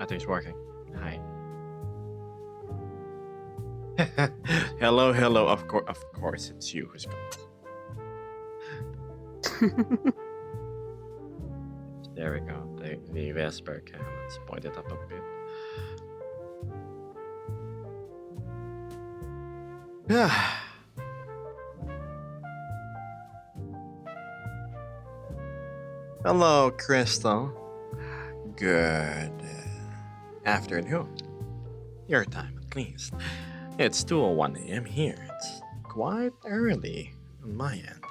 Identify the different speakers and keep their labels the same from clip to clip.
Speaker 1: I think it's working. Hi. Hello, hello. Of course, it's you who's. There we go. The Vesper cam. Let's point it up a bit. Hello, Crystal. Good afternoon. Your time, at least. It's 2:01 a.m. here. It's quite early on my end.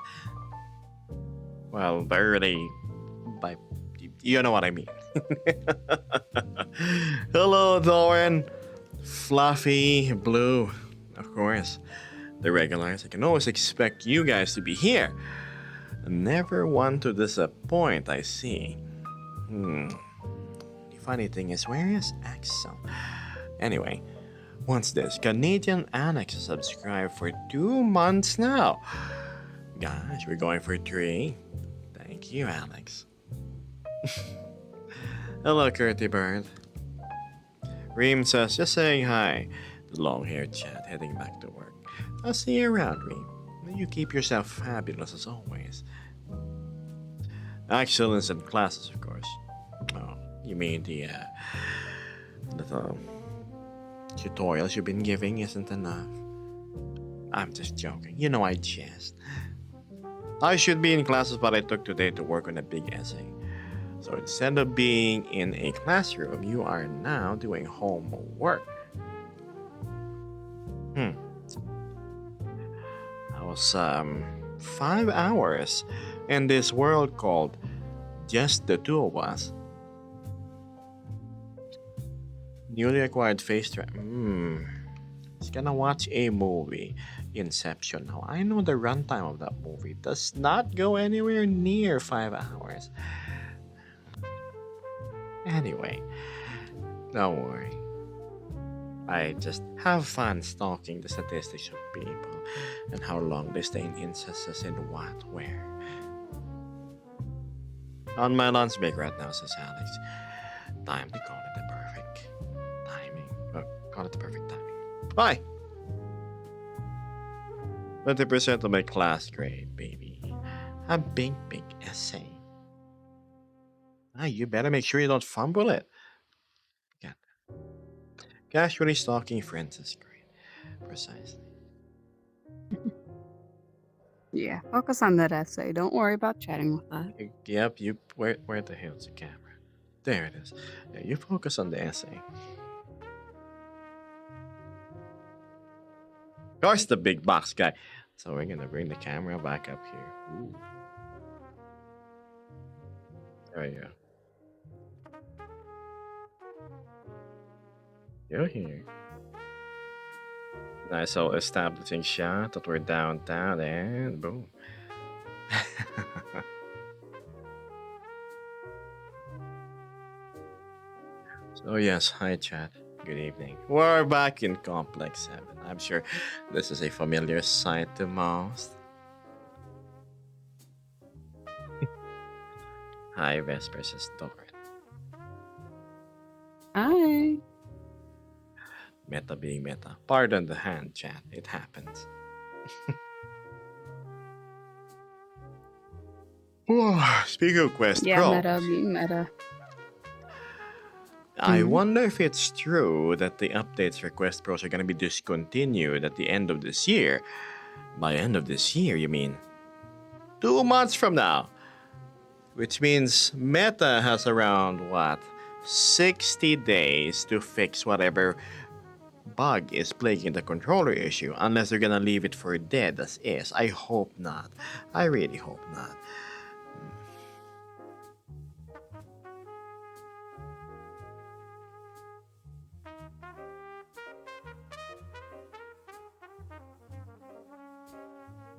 Speaker 1: Well, early by you know what I mean. Hello, Doran. Fluffy, Blue, of course. The regulars. I can always expect you guys to be here. Never one to disappoint, I see. The funny thing is, where is Axel? Anyway, what's this? Canadian Annex subscribed for 2 months now. Gosh, we're going for 3. Thank you, Alex. Hello, Curty Bird. Reem says, just saying hi. The long-haired chat heading back to work. I'll see you around, Reem. You keep yourself fabulous as always. Excellence in classes, of course. Oh, you mean the little tutorials you've been giving isn't enough? I'm just joking. You know I jest. I should be in classes, but I took today to work on a big essay. So instead of being in a classroom, you are now doing homework. That was 5 hours in this world called Just the Two of Us. Newly acquired face track. Just gonna watch a movie, Inception. Now I know the runtime of that movie does not go anywhere near 5 hours. Anyway, don't worry. I just have fun stalking the statistics of people and how long they stay in instances and what, where. On my lunch break right now, says Alex. Time to call it the perfect timing. Call it the perfect timing. Bye! 20% of my class grade, baby. A big essay. You better make sure you don't fumble it. Yeah. Casually stalking friends is great. Precisely.
Speaker 2: Yeah, focus on that essay. Don't worry about chatting with us.
Speaker 1: Yep, where the hell's the camera? There it is. Yeah, you focus on the essay. Of course, the big box guy. So we're gonna bring the camera back up here. Ooh. There you go. You're here. Nice old establishing shot that we're downtown and boom. So yes, hi chat. Good evening. We're back in Complex 7. I'm sure this is a familiar sight to most. Hi, Vesper, says Doran.
Speaker 2: Hi.
Speaker 1: Meta being meta. Pardon the hand, chat. It happens. Speaking of Quest
Speaker 2: Yeah,
Speaker 1: Pro,
Speaker 2: meta being meta.
Speaker 1: I wonder if it's true that the updates for Quest Pros are going to be discontinued at the end of this year. By end of this year, you mean 2 months from now? Which means Meta has around, 60 days to fix whatever bug is plaguing the controller issue, unless they're gonna leave it for dead as is. I hope not. I really hope not.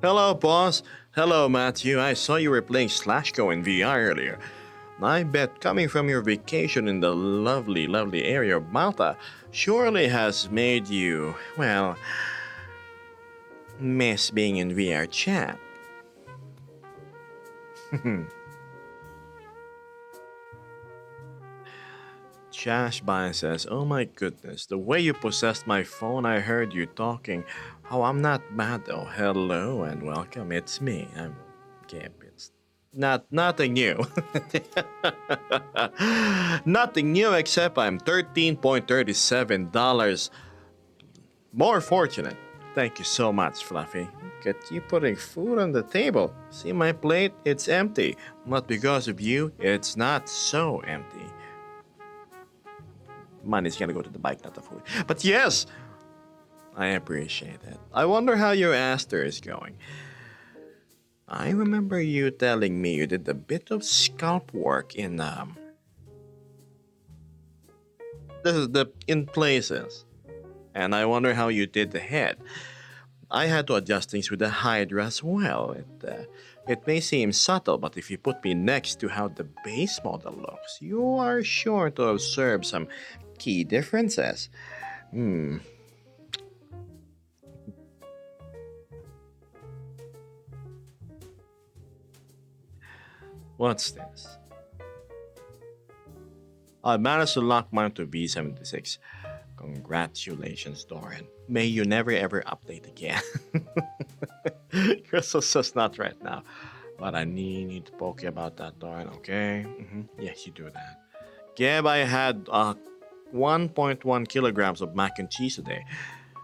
Speaker 1: Hello, boss. Hello, Matthew. I saw you were playing Slashco in VR earlier. I bet coming from your vacation in the lovely, lovely area of Malta surely has made you, well, miss being in VR chat. Shashbai says, "Oh my goodness, the way you possessed my phone, I heard you talking. Oh, I'm not bad though. Hello and welcome. It's me. I'm Gib. It's nothing new. Nothing new except I'm $13.37 more fortunate. Thank you so much, Fluffy. Look at you putting food on the table. See my plate? It's empty. Not because of you, it's not so empty. Money's gonna go to the bike, not the food. But yes, I appreciate it. I wonder how your Aster is going. I remember you telling me you did a bit of scalp work in in places. And I wonder how you did the head. I had to adjust things with the Hydra as well. It may seem subtle, but if you put me next to how the base model looks, you are sure to observe some key differences. Hmm. What's this? I managed to lock mine to B76. Congratulations, Doran. May you never ever update again. Crystal says not right now. But I need to poke you about that, Doran, okay? Yes, you do that. Gab, I had 1.1 kilograms of mac and cheese today.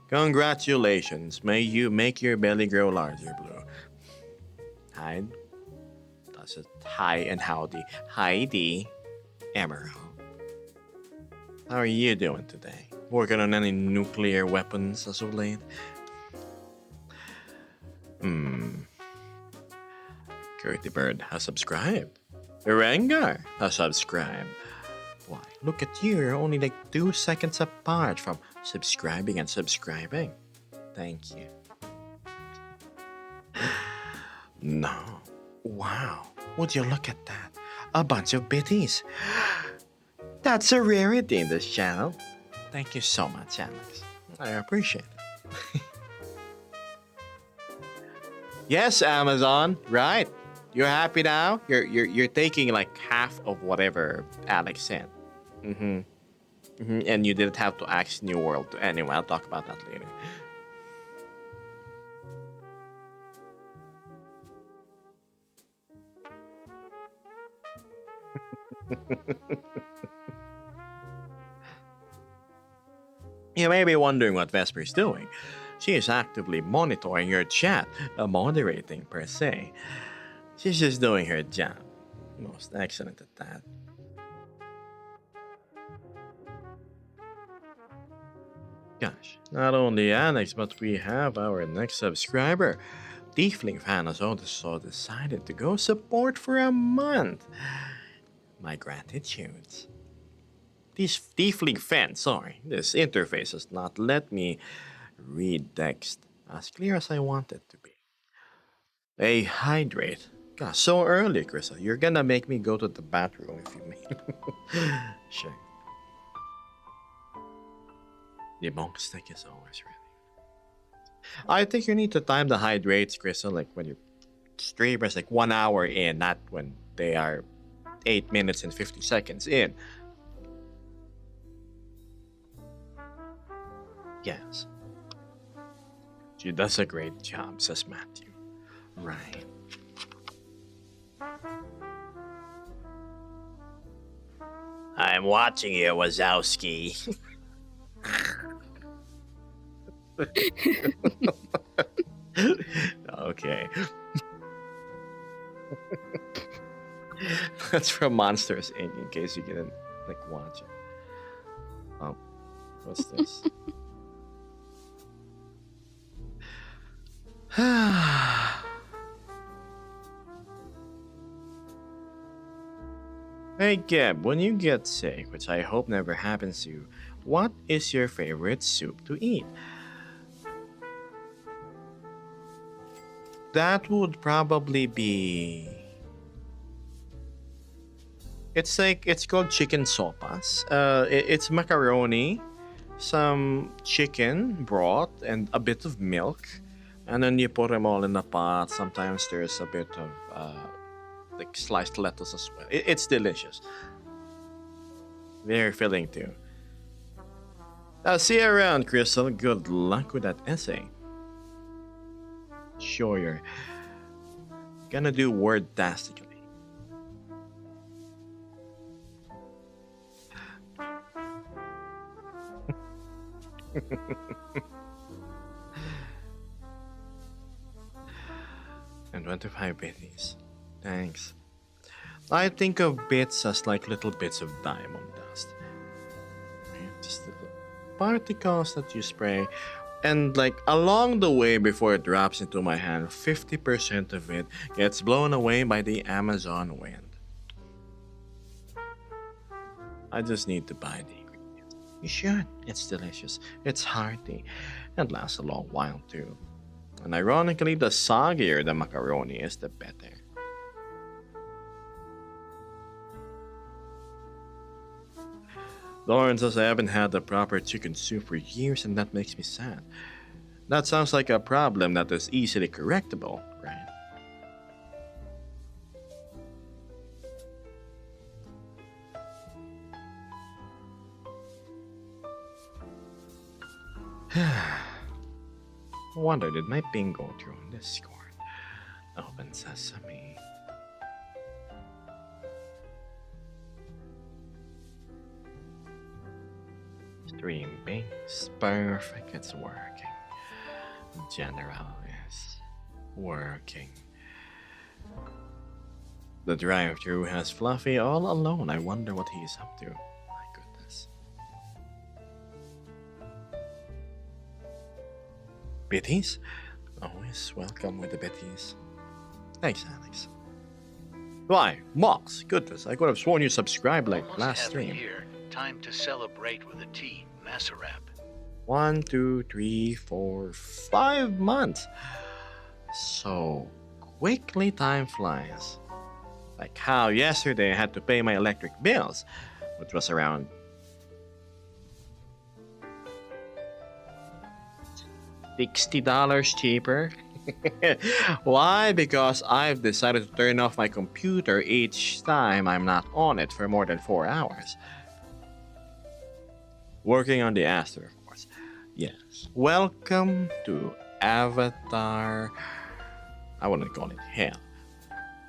Speaker 1: Congratulations. May you make your belly grow larger, Blue. Hi. That's it. Hi and howdy. Heidi. Emerald. How are you doing today? Working on any nuclear weapons as of late? Curly Bird has subscribed. Rengar has subscribed. Why, look at you. You're only like 2 seconds apart from subscribing and subscribing. Thank you. No. Wow. Would you look at that? A bunch of bitties. That's a rarity in this channel. Thank you so much, Alex. I appreciate it. Yes, Amazon. Right. You're happy now? You're taking like half of whatever Alex sent. And you didn't have to ask New World to anyone. I'll talk about that later. You may be wondering what Vesper is doing. She is actively monitoring your chat, moderating per se. She's just doing her job. Most excellent at that. Gosh, not only Alex, but we have our next subscriber. Tiefling fan has also decided to go support for a month. My gratitudes. This Tiefling fan, sorry, this interface has not let me read text as clear as I want it to be. A hydrate. God, so early, Crystal. You're gonna make me go to the bathroom if you mean. Sure. The monk stick is always ready. I think you need to time the hydrates, Crystal, like when your stream is like 1 hour in, not when they are 8 minutes and 50 seconds in. Yes. She does a great job, says Matthew. Right. I'm watching you, Wazowski. Okay. That's from Monsters Inc. in case you didn't like watch it. What's this? Hey Gab, when you get sick, which I hope never happens to you, what is your favorite soup to eat? That would probably be... It's called chicken sopas. It's macaroni, some chicken broth, and a bit of milk. And then you put them all in a pot. Sometimes there's a bit of like sliced lettuce as well. It's delicious. Very filling too. I'll see you around, Crystal. Good luck with that essay. Sure, you're gonna do wordtastically. And 25 bits. Thanks. I think of bits as like little bits of diamond dust. Yeah, just little particles that you spray. And like along the way before it drops into my hand, 50% of it gets blown away by the Amazon wind. I just need to buy the ingredients. You should. It's delicious. It's hearty. And lasts a long while too. And ironically, the soggier the macaroni is, the better. Lauren says I haven't had the proper chicken soup for years, and that makes me sad. That sounds like a problem that is easily correctable, right? Wonder, did my ping go through on Discord? Open sesame. Stream base. Perfect, it's working. General is working. The drive-thru has Fluffy all alone. I wonder what he's up to. My goodness. Bitties? Always welcome with the bitties. Thanks, Alex. Why, Mox, goodness, I could have sworn you subscribed like
Speaker 3: Almost
Speaker 1: last
Speaker 3: halfway
Speaker 1: stream.
Speaker 3: here. Time to celebrate with a tea, Masarap.
Speaker 1: 1, 2, 3, 4, 5 months. So quickly time flies. Like how yesterday I had to pay my electric bills, which was around $60 cheaper. Why? Because I've decided to turn off my computer each time I'm not on it for more than 4 hours. Working on the Aster, of course. Yes. Welcome to Avatar. I wouldn't call it hell.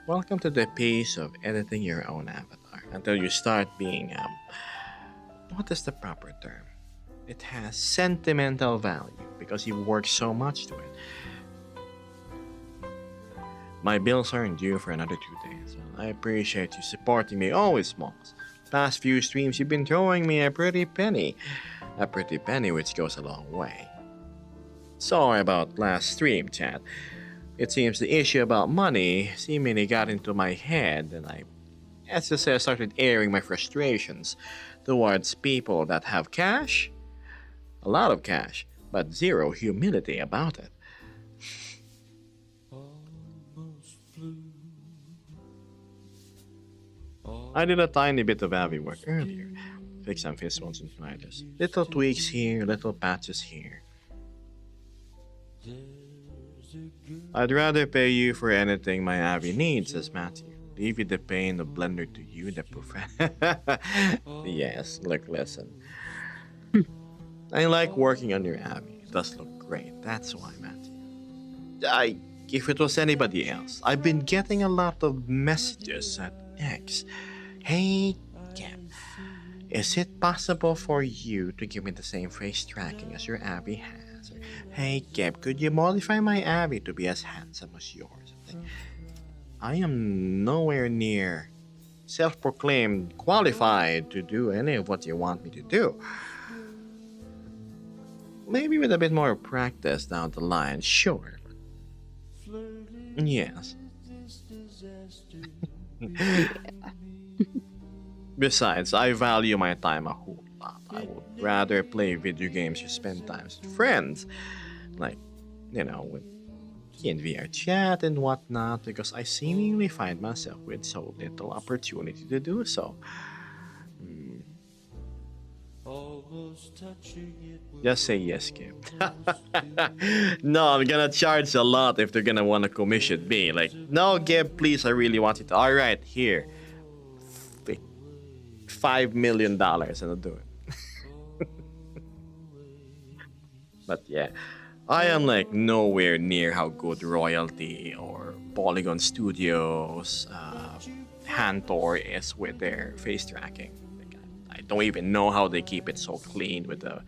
Speaker 1: Welcome to the pace of editing your own avatar until you start being, what is the proper term? It has sentimental value because you work so much to it. My bills aren't due for another 2 days. I appreciate you supporting me always, Smalls. Past few streams you've been throwing me a pretty penny. A pretty penny which goes a long way. Sorry about last stream, chat. It seems the issue about money seemingly got into my head, and as I say, I started airing my frustrations towards people that have cash, a lot of cash, but zero humility about it. I did a tiny bit of Avi work earlier. Fix some fistbones and spiders. Little tweaks here, little patches here. I'd rather pay you for anything my Avi needs, says Matthew. Leave you the pain of Blender to you, the Yes, look, listen. I like working on your Avi. It does look great. That's why, Matthew. If it was anybody else, I've been getting a lot of messages at X. Hey, Gab, is it possible for you to give me the same face tracking as your Abby has? Or, hey, Gab, could you modify my Abby to be as handsome as yours? I am nowhere near self-proclaimed qualified to do any of what you want me to do. Maybe with a bit more practice down the line, sure. Yes. Besides, I value my time a whole lot. I would rather play video games or spend time with friends. Like, with in VR chat and whatnot, because I seemingly find myself with so little opportunity to do so. Just say yes, Kim. No, I'm gonna charge a lot if they're gonna wanna commission me. Like, no, Gib, please, I really want it. Alright, here. $5 million and I'll do it. But yeah, I am like nowhere near how good Royalty or Polygon Studios, Hantor is with their face tracking. Like, I don't even know how they keep it so clean with the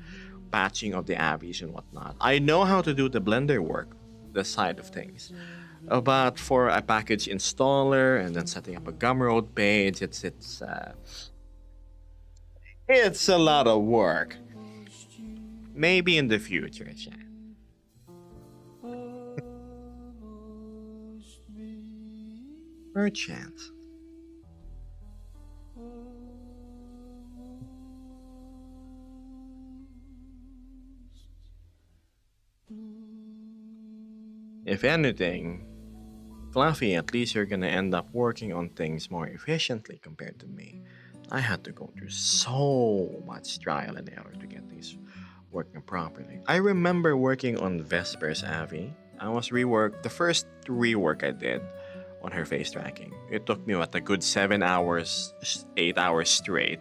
Speaker 1: patching of the avies and whatnot. I know how to do the Blender work, the side of things. But for a package installer and then setting up a Gumroad page, it's a lot of work. Maybe in the future, Chan. Perchance. If anything, Fluffy, at least you're gonna end up working on things more efficiently compared to me. I had to go through so much trial and error to get these working properly. I remember working on Vesper's Avi. I was reworked the first rework I did on her face tracking. It took me what a good 7 hours, 8 hours straight,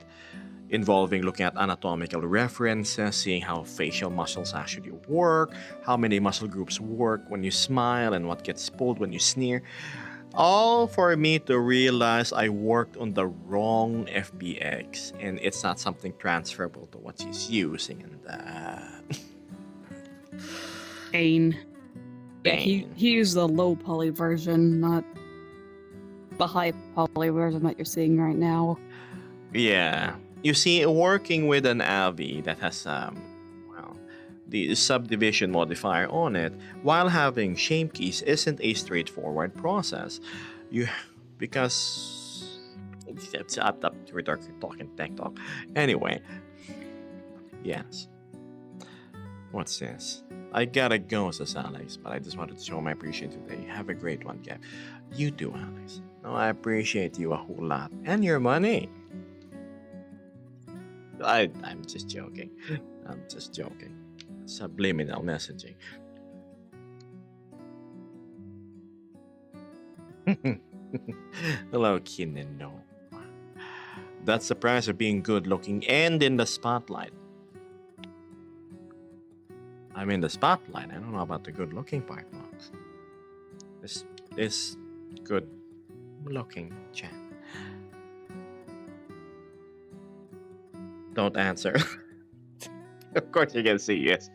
Speaker 1: involving looking at anatomical references, seeing how facial muscles actually work, how many muscle groups work when you smile, and what gets pulled when you sneer. All for me to realize I worked on the wrong FBX and it's not something transferable to what she's using. And
Speaker 2: Pain. Yeah, he
Speaker 1: Pain.
Speaker 2: he used the low poly version, not the high poly version that you're seeing right now.
Speaker 1: Yeah. You see, working with an Avi that has well, the subdivision modifier on it, while having shape keys isn't a straightforward process. You because it's up we're talking tech talk. Anyway, yes. What's this? I gotta go, says Alex, but I just wanted to show my appreciation today. Have a great one, Kev. You too, Alex. No, I appreciate you a whole lot. And your money. I'm just joking. I'm just joking. Subliminal messaging. Hello, Kineno. That's the price of being good looking and in the spotlight. I'm in the spotlight. I don't know about the good looking part, Max. This good looking chat. Don't answer. Of course you can see yes.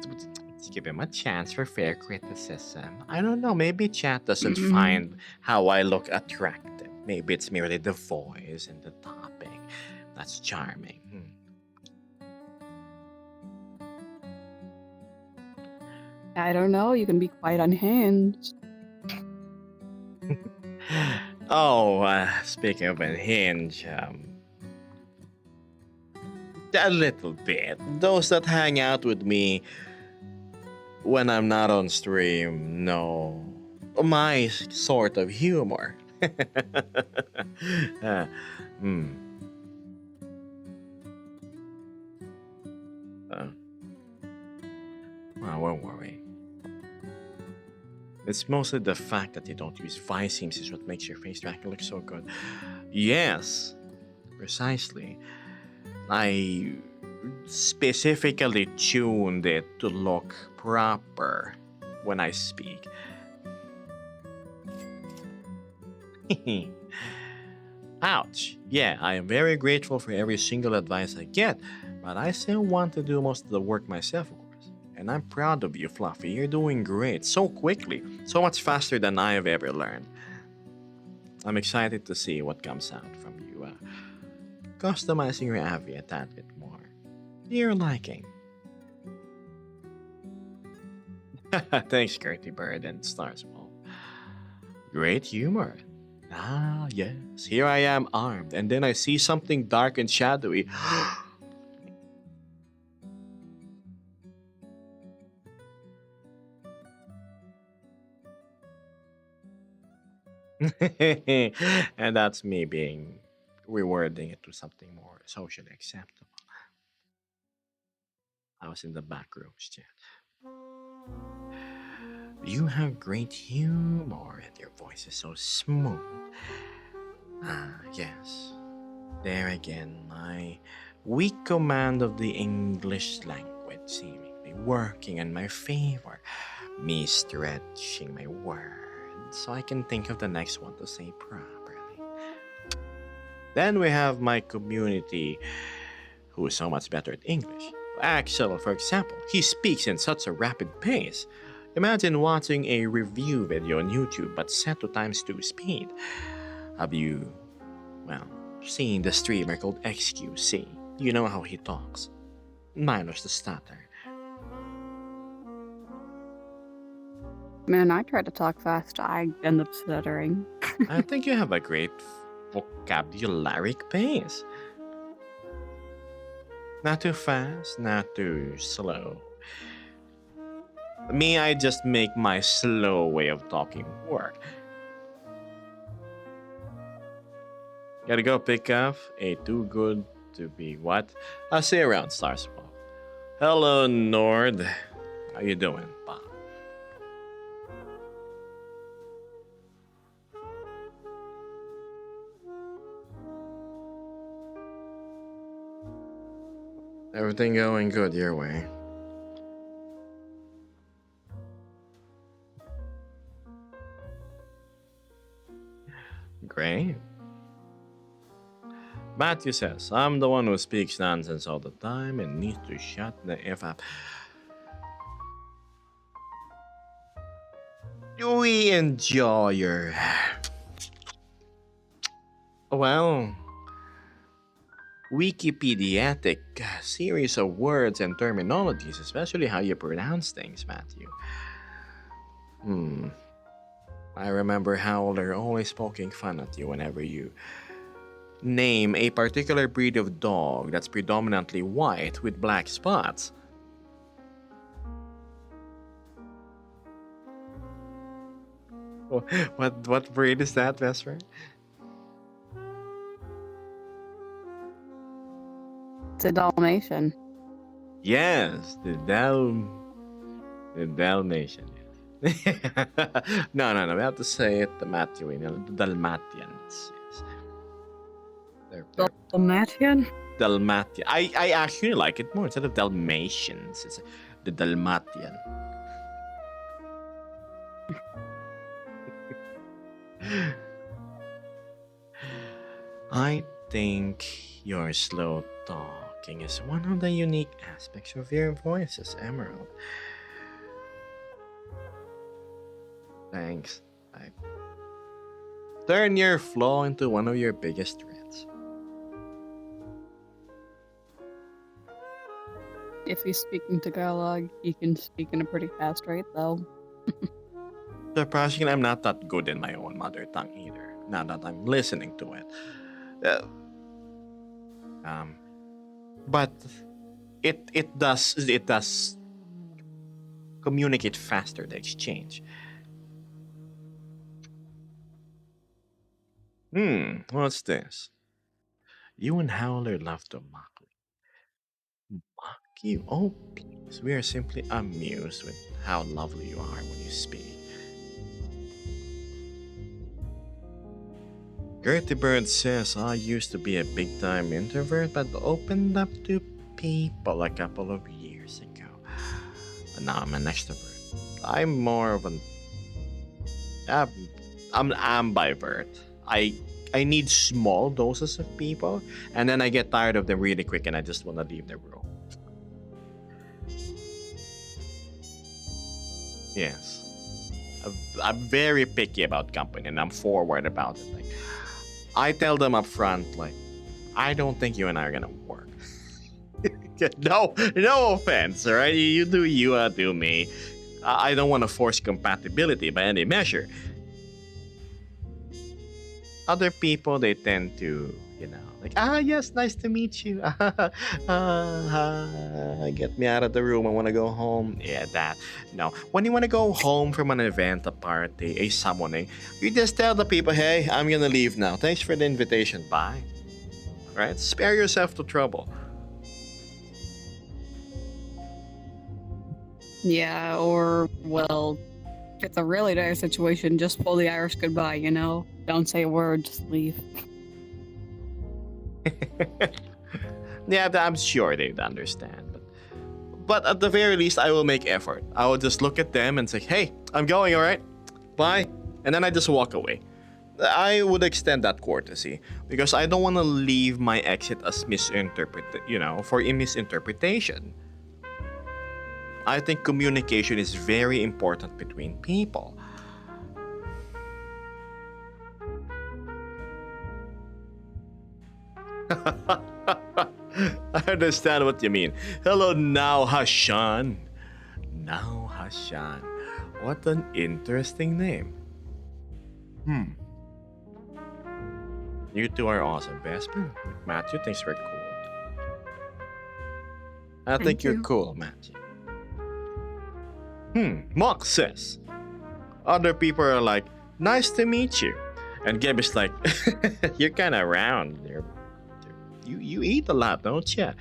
Speaker 1: Let's give him a chance for fair criticism. I don't know, maybe chat doesn't
Speaker 2: Mhm.
Speaker 1: find how I look attractive. Maybe it's merely the voice and the topic. That's charming.
Speaker 2: I don't know. You can be quite unhinged.
Speaker 1: Oh, speaking of unhinged, a little bit. Those that hang out with me when I'm not on stream know my sort of humor. Uh, hmm. Well, won't worry. It's mostly the fact that you don't use Viseams is what makes your face tracking look so good. Yes, precisely. I specifically tuned it to look proper when I speak. Ouch. Yeah, I am very grateful for every single advice I get, but I still want to do most of the work myself, of course. And I'm proud of you, Fluffy. You're doing great so quickly, so much faster than I have ever learned. I'm excited to see what comes out from you, customizing your Avi a tad bit more to your liking. Thanks, Gertie Bird and Starswell. Great humor. Ah, yes. Here I am armed, and then I see something dark and shadowy. And that's me being rewording it to something more socially acceptable. I was in the back rooms, chat. You have great humor, and your voice is so smooth. Ah, yes. There again, my weak command of the English language seemingly working in my favor. Me stretching my words so I can think of the next one to say properly. Then we have my community who is so much better at English. Axel, for example, he speaks in such a rapid pace. Imagine watching a review video on YouTube but set to ×2 speed. Have you, well, seen the streamer called XQC? You know how he talks, minus the stutter.
Speaker 2: Man, I try to talk fast. I end up stuttering.
Speaker 1: I think you have a great vocabularic pace. Not too fast, not too slow. Me, I just make my slow way of talking work. Gotta go pick up a too good to be what? I'll see you around, Starswell. Hello, Nord. How you doing, Bob? Everything going good your way? Great. Matthew says, I'm the one who speaks nonsense all the time and needs to shut the F up. We enjoy your... well... Wikipediatic series of words and terminologies, especially how you pronounce things, Matthew. I remember Howler always poking fun at you whenever you name a particular breed of dog that's predominantly white with black spots. What breed is that, best friend?
Speaker 2: It's a Dalmatian.
Speaker 1: Yes, the Dalmatian. Yes. No. We have to say it the Matthew, the Dalmatians. Yes. They're
Speaker 2: Dalmatian?
Speaker 1: Dalmatian. I actually like it more instead of Dalmatians. It's the Dalmatian. I think your slow talking is one of the unique aspects of your voices, Emerald. Thanks. I turn your flaw into one of your biggest strengths.
Speaker 2: If he's speaking Tagalog, he can speak in a pretty fast rate, though.
Speaker 1: Surprisingly, I'm not that good in my own mother tongue either. Now that I'm listening to it. But it does communicate faster, the exchange. What's this? You and Howler love to mock me. Mock you? Oh, please. We are simply amused with how lovely you are when you speak. Gertie Bird says, I used to be a big-time introvert, but opened up to people a couple of years ago. And now I'm an extrovert. I'm more of an... I'm ambivert. I need small doses of people, and then I get tired of them really quick, and I just want to leave the room. Yes. I'm very picky about company, and I'm forward about it. Like, I tell them up front, like, I don't think you and I are gonna work. No offense, all right? You do you, I do me. I don't want to force compatibility by any measure. Other people, they tend to, like, yes, nice to meet you. Get me out of the room. I want to go home. Yeah, that. No. When you want to go home from an event, a party, a summoning, you just tell the people, hey, I'm going to leave now. Thanks for the invitation. Bye. Right? Spare yourself the trouble.
Speaker 2: Yeah, or, well, if it's a really dire situation, just pull the Irish goodbye, Don't say a word, just leave.
Speaker 1: Yeah, I'm sure they'd understand. But at the very least, I will make effort. I will just look at them and say, hey, I'm going, all right? Bye. And then I just walk away. I would extend that courtesy because I don't want to leave my exit as for a misinterpretation. I think communication is very important between people. I understand what you mean. Hello now, Hashan. Now, Hashan. What an interesting name. You two are awesome, Vesper. Matthew thinks we're cool. I think
Speaker 2: Thank
Speaker 1: you're
Speaker 2: you.
Speaker 1: cool, Matthew. Mock says. Other people are like, nice to meet you. And Geb is like, you're kind of round. You eat a lot, don't you?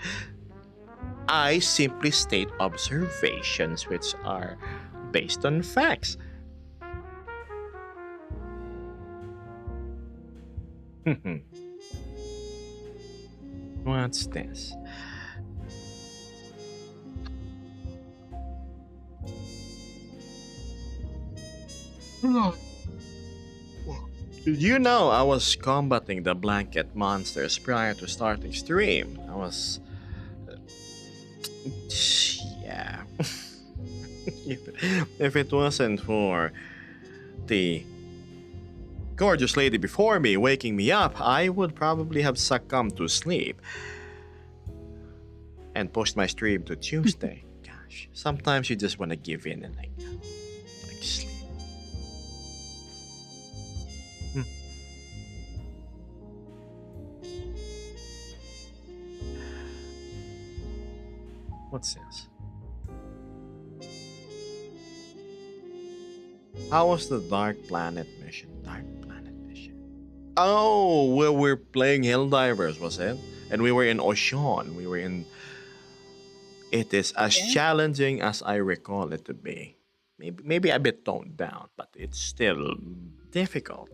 Speaker 1: I simply state observations which are based on facts. What's this? Did you know I was combating the blanket monsters prior to starting stream? I was... yeah. if it wasn't for the gorgeous lady before me waking me up, I would probably have succumbed to sleep and pushed my stream to Tuesday. Gosh, sometimes you just want to give in and like sleep. What's this? How was the Dark Planet mission? Dark Planet mission. Oh, well, we're playing Helldivers, was it? And we were in Ocean. We were in. It is as
Speaker 2: Yeah.
Speaker 1: challenging as I recall it to be. Maybe a bit toned down, but it's still difficult.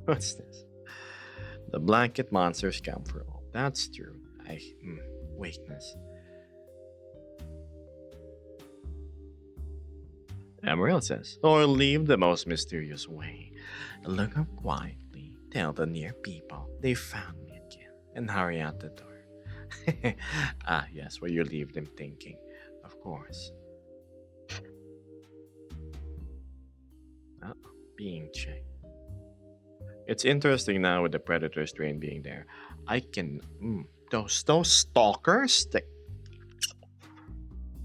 Speaker 1: What's this? The blanket monsters come for all. That's true. Weakness. Emerald says, or leave the most mysterious way. Look up quietly, tell the near people they found me again, and hurry out the door. Yes, where you leave them thinking, of course. Being checked. It's interesting now with the predator strain being there. I can those stalkers.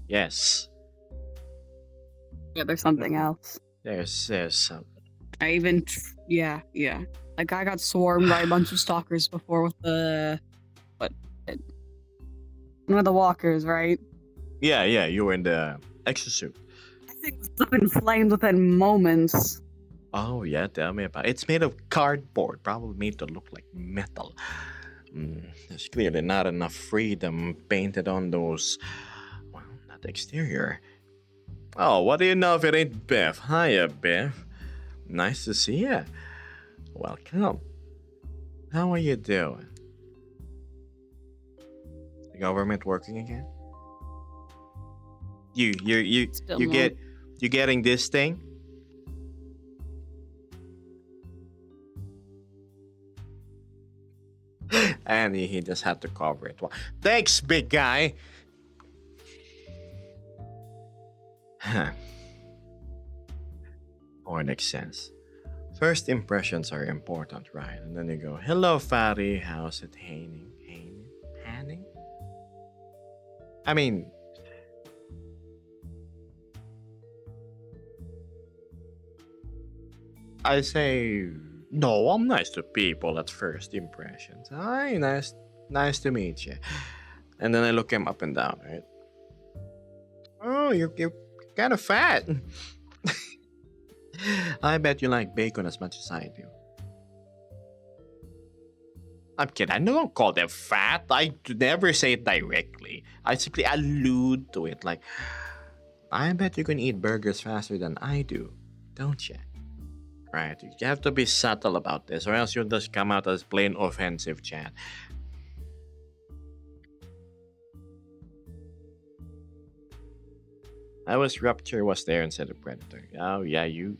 Speaker 1: Yes,
Speaker 2: Yeah, there's something else.
Speaker 1: there's some.
Speaker 2: I even, yeah. Like I got swarmed by a bunch of stalkers before with one of the walkers, right?
Speaker 1: Yeah, you were in the exosuit.
Speaker 2: I think it's up in flames within moments.
Speaker 1: Oh yeah, tell me about it. It's made of cardboard, probably made to look like metal. There's clearly not enough freedom painted on those. Well, not the exterior. Oh, what do you know if it ain't Biff? Hiya, Biff. Nice to see ya. Welcome. How are you doing? The government working again? You
Speaker 2: Still no.
Speaker 1: you getting this thing? And he just had to cover it. Well, thanks, big guy. Or makes sense. First impressions are important, right? And then you go, hello, fatty. How's it haining? Hanning? I mean, I say, no, I'm nice to people at first impressions. Hi, nice to meet you. And then I look him up and down, right? Oh, you're kind of fat. I bet you like bacon as much as I do. I'm kidding. I don't call them fat. I never say it directly. I simply allude to it like, I bet you can eat burgers faster than I do, don't you? Right? You have to be subtle about this, or else you'll just come out as plain offensive, chat. I was Rapture was there instead of Predator. Oh yeah, you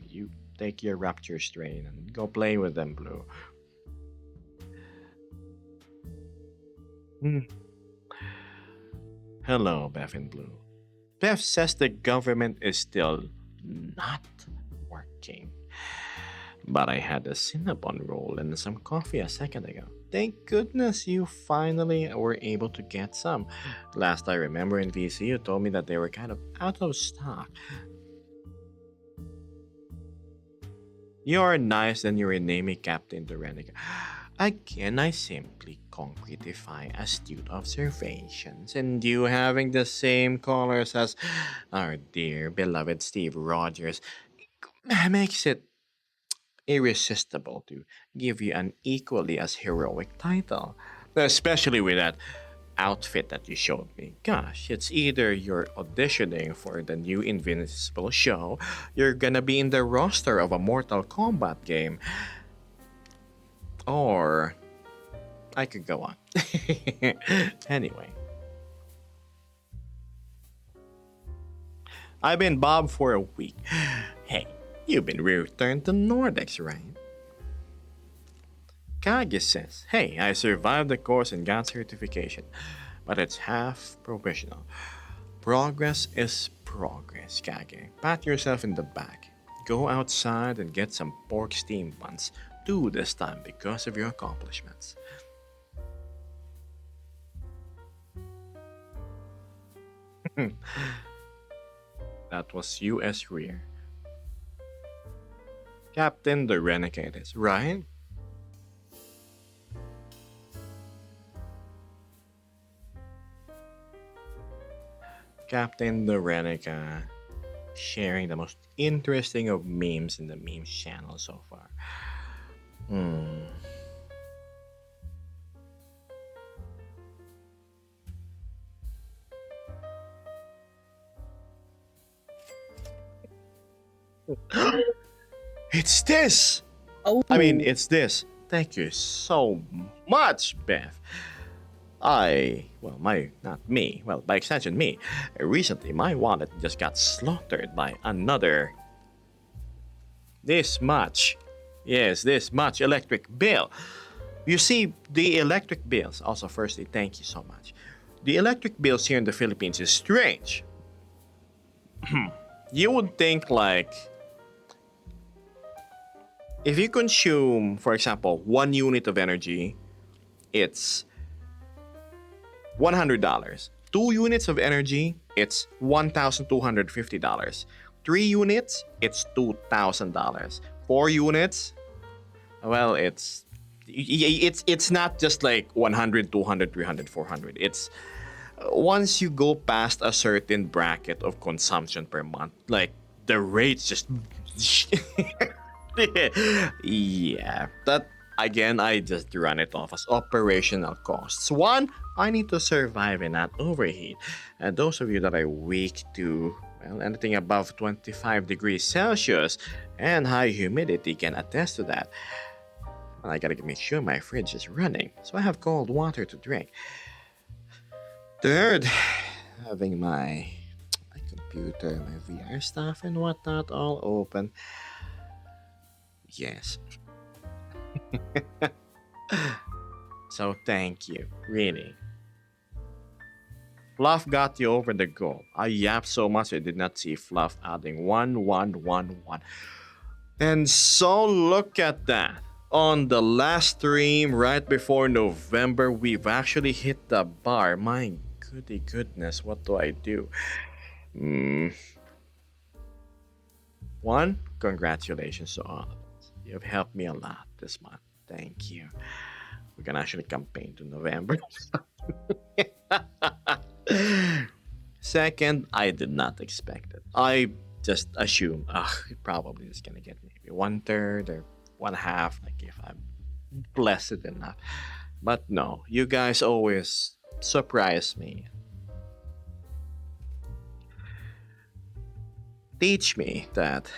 Speaker 1: take your Rapture strain and go play with them, Blue. Hmm. Hello, Beth and Blue. Beth says the government is still not working. But I had a Cinnabon roll and some coffee a second ago. Thank goodness you finally were able to get some. Last I remember in VC, you told me that they were kind of out of stock. You're nice and you rename me Captain Dorenica. Again, I simply concretify astute observations, and you having the same colors as our dear beloved Steve Rogers makes it irresistible to give you an equally as heroic title. Especially with that outfit that you showed me. Gosh, it's either you're auditioning for the new Invincible show, you're gonna be in the roster of a Mortal Kombat game, or I could go on. Anyway, I've been Bob for a week. Hey, you've been returned to Nordex, right? Kage says, hey, I survived the course and got certification, but it's half provisional. Progress is progress, Kage. Pat yourself in the back. Go outside and get some pork steam buns. Do this time because of your accomplishments. That was US Rear. Captain the Renegade is right. Captain the Renegade sharing the most interesting of memes in the memes channel so far. Hmm. It's this!
Speaker 2: Oh,
Speaker 1: I mean, it's this. Thank you so much, Beth. Not me, well, by extension, me. Recently, my wallet just got slaughtered by another. This much. Yes, this much electric bill. You see, the electric bills, also, firstly, thank you so much. The electric bills here in the Philippines is strange. You would think, like, if you consume, for example, 1 unit of energy, it's $100. 2 units of energy, it's $1,250. 3 units, it's $2,000. 4 units, well, it's not just like 100, 200, 300, 400. It's once you go past a certain bracket of consumption per month, like the rates just yeah, that again, I just run it off as operational costs. One, I need to survive and not overheat. And those of you that are weak to, well, anything above 25 degrees Celsius and high humidity can attest to that. Well, I gotta make sure my fridge is running, so I have cold water to drink. Third, having my computer, my VR stuff and whatnot all open. Yes. So thank you, really. Fluff got you over the goal. I yapped so much I did not see Fluff adding 1111. And so look at that. On the last stream right before November, we've actually hit the bar. My goody goodness, what do I do? One, congratulations to all of us. You've helped me a lot this month. Thank you. We can actually campaign to November. Second, I did not expect it. I just assumed, probably is gonna get maybe 1/3 or 1/2, like if I'm blessed enough. But no, you guys always surprise me. Teach me that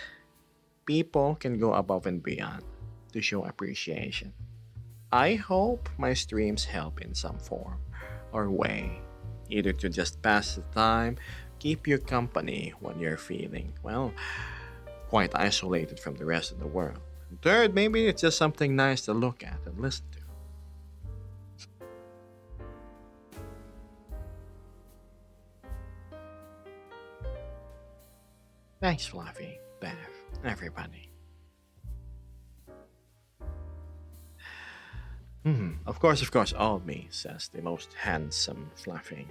Speaker 1: people can go above and beyond to show appreciation. I hope my streams help in some form or way, either to just pass the time, keep you company when you're feeling, well, quite isolated from the rest of the world. Third, maybe it's just something nice to look at and listen to. Thanks, Fluffy, Bev, everybody. Of course, all me, says the most handsome Fluffy.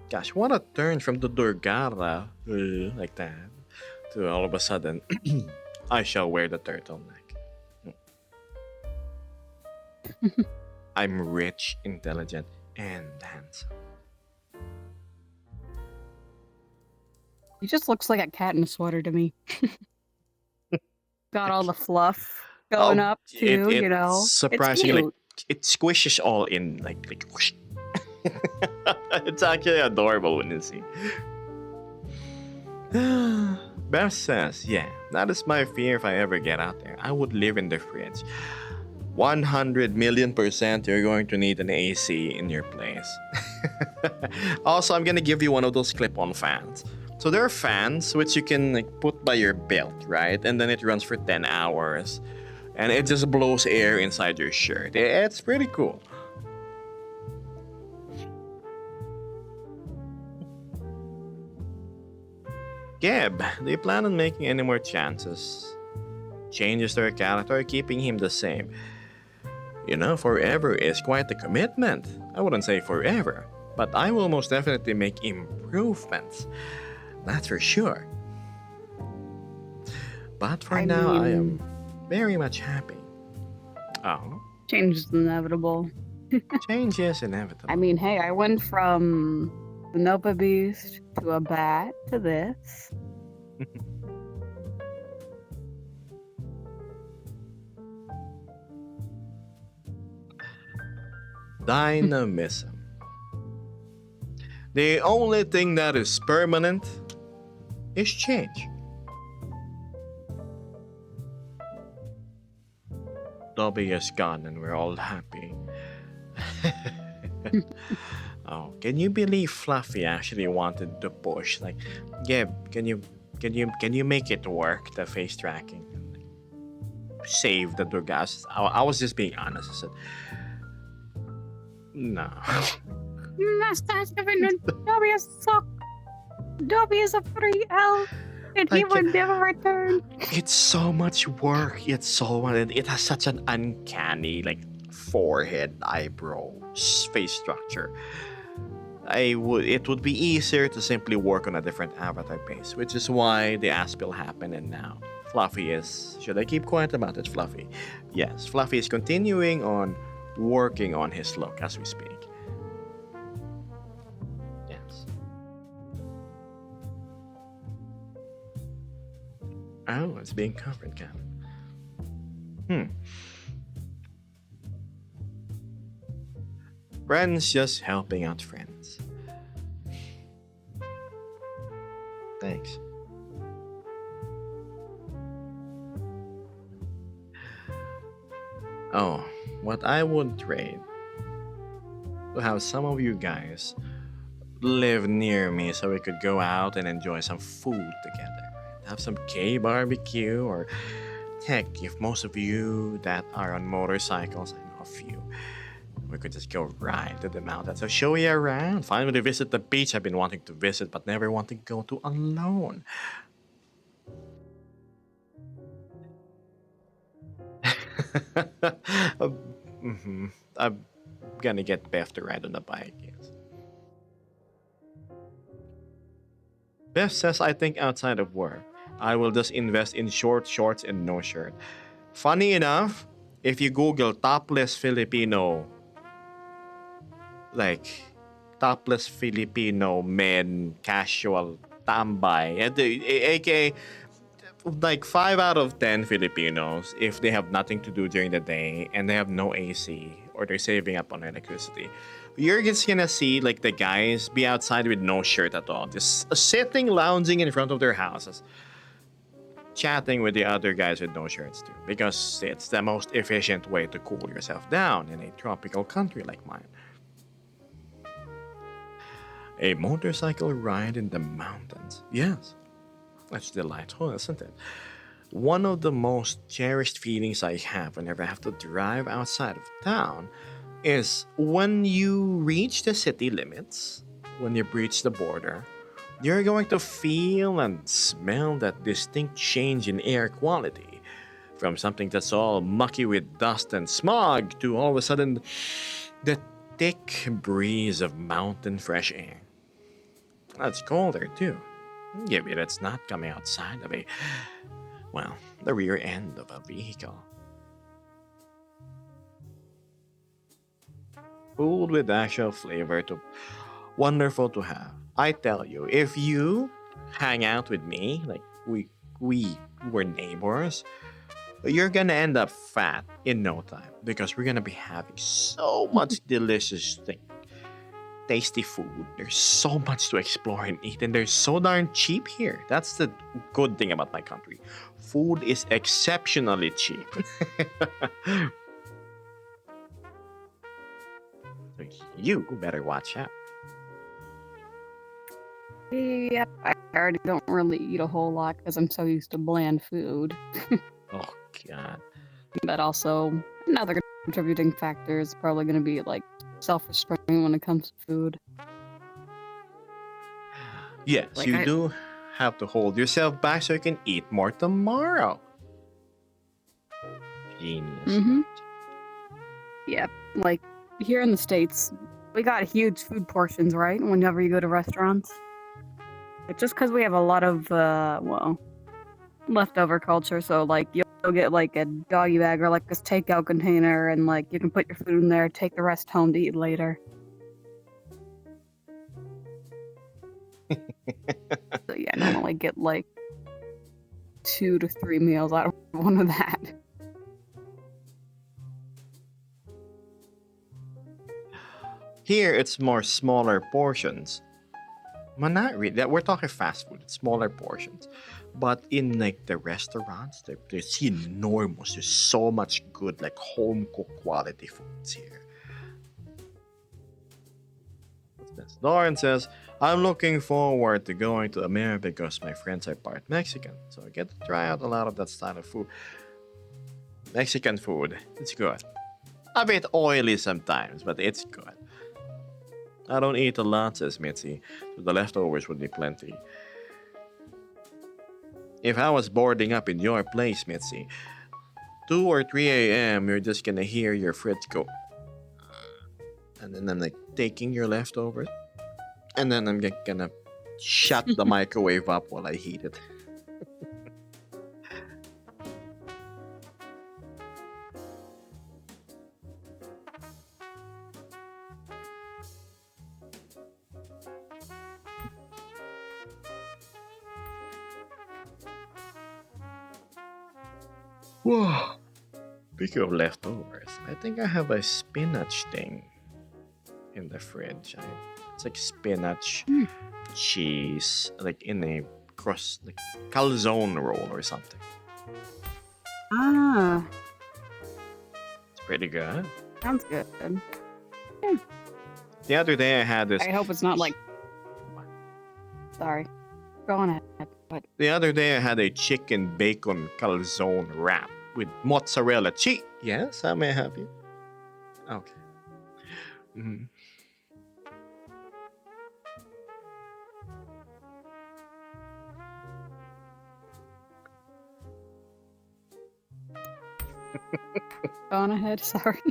Speaker 1: Gosh, what a turn from the Durgara, like that, to all of a sudden, I shall wear the turtleneck. I'm rich, intelligent, and handsome.
Speaker 2: He just looks like a cat in a sweater to me. Got all the fluff going up too,
Speaker 1: it
Speaker 2: you know. It's
Speaker 1: surprisingly
Speaker 2: cute.
Speaker 1: it squishes all in like whoosh. It's actually adorable when you see. Beth says, yeah, that is my fear if I ever get out there. I would live in the fridge. 100,000,000% you're going to need an AC in your place. Also, I'm gonna give you one of those clip-on fans. So there are fans which you can like put by your belt, right? And then it runs for 10 hours. And it just blows air inside your shirt. It's pretty cool. Geb, do you plan on making any more changes to her character, or keeping him the same? You know, forever is quite a commitment. I wouldn't say forever, but I will most definitely make improvements. That's for sure. But for now, I am very much happy. Oh,
Speaker 2: Change is inevitable.
Speaker 1: change is inevitable.
Speaker 2: I mean, hey, I went from the Nova Beast to a bat to this.
Speaker 1: Dynamism. The only thing that is permanent is change. Dobby is gone and we're all happy. Oh, can you believe Fluffy actually wanted to push? Like, Geb, can you make it work, the face tracking? Save the Durgas. I was just being honest. I said, no.
Speaker 2: Dobby is so. Dobby is a free elf, and he will never return.
Speaker 1: It's so much work. It has such an uncanny like forehead, eyebrow, face structure. It would be easier to simply work on a different avatar base, which is why the Aspil happened. And now Fluffy is. Should I keep quiet about it, Fluffy? Yes, Fluffy is continuing on working on his look as we speak. Yes. Oh, it's being covered, Kevin. Friends just helping out friends. Thanks. Oh, what I would trade to have some of you guys live near me so we could go out and enjoy some food together. Have some K barbecue, or heck, if most of you that are on motorcycles, I know a few, we could just go ride to the mountains. So show you around. Finally visit the beach I've been wanting to visit but never want to go to alone. I'm gonna get Beth to ride on the bike, yes. Beth says, I think outside of work, I will just invest in shorts and no shirt. Funny enough, if you Google topless Filipino men casual tambay, aka like 5 out of 10 Filipinos, if they have nothing to do during the day and they have no AC or they're saving up on electricity, you're just gonna see like the guys be outside with no shirt at all, just sitting, lounging in front of their houses. chatting with the other guys with no shirts too, because it's the most efficient way to cool yourself down in a tropical country like mine. A motorcycle ride in the mountains. Yes, that's delightful, isn't it? One of the most cherished feelings I have whenever I have to drive outside of town is when you reach the city limits, when you breach the border, you're going to feel and smell that distinct change in air quality. From something that's all mucky with dust and smog to all of a sudden the thick breeze of mountain fresh air. That's colder too. Yeah, but it's not coming outside of the rear end of a vehicle. Food with actual flavor to wonderful to have. I tell you, if you hang out with me, like we were neighbors, you're gonna end up fat in no time because we're gonna be having so much delicious tasty food. There's so much to explore and eat, and they're so darn cheap here. That's the good thing about my country. Food is exceptionally cheap. So you better watch out.
Speaker 2: Yep, I already don't really eat a whole lot because I'm so used to bland food.
Speaker 1: Oh God.
Speaker 2: But also, another contributing factor is probably going to be like self-restraint when it comes to food.
Speaker 1: Yes,
Speaker 2: Like,
Speaker 1: you
Speaker 2: I-
Speaker 1: do have to hold yourself back so you can eat more tomorrow. Genius.
Speaker 2: Mhm. Yep, like here in the States, we got huge food portions, right? Whenever you go to restaurants. But just because we have a lot of, leftover culture, so like you'll get like a doggy bag or like this takeout container, and like you can put your food in there, take the rest home to eat later. So yeah, I normally get like 2 to 3 meals out of one of that.
Speaker 1: Here, it's more smaller portions. Well, not really. We're talking fast food. It's smaller portions. But in like the restaurants, there's enormous. There's so much good, like home cooked quality foods here. What's this? Lauren says, I'm looking forward to going to America because my friends are part Mexican. So I get to try out a lot of that style of food. Mexican food. It's good. A bit oily sometimes, but it's good. I don't eat a lot, says Mitzi, so the leftovers would be plenty. If I was boarding up in your place, Mitzi, 2 or 3 a.m., you're just gonna hear your fridge go. And then I'm like taking your leftovers. And then I'm gonna shut the microwave up while I heat it. Whoa. Speaking of leftovers, I think I have a spinach thing in the fridge. It's like spinach, cheese, like in a crust, like calzone roll or something.
Speaker 2: Ah,
Speaker 1: It's pretty good.
Speaker 2: sounds good.
Speaker 1: The other day I had this.
Speaker 2: I hope it's not like. Sorry. Go on ahead. But
Speaker 1: The other day I had a chicken bacon calzone wrap with mozzarella cheese. Yes, how may I help you? Okay. Mhm.
Speaker 2: go on ahead. Sorry.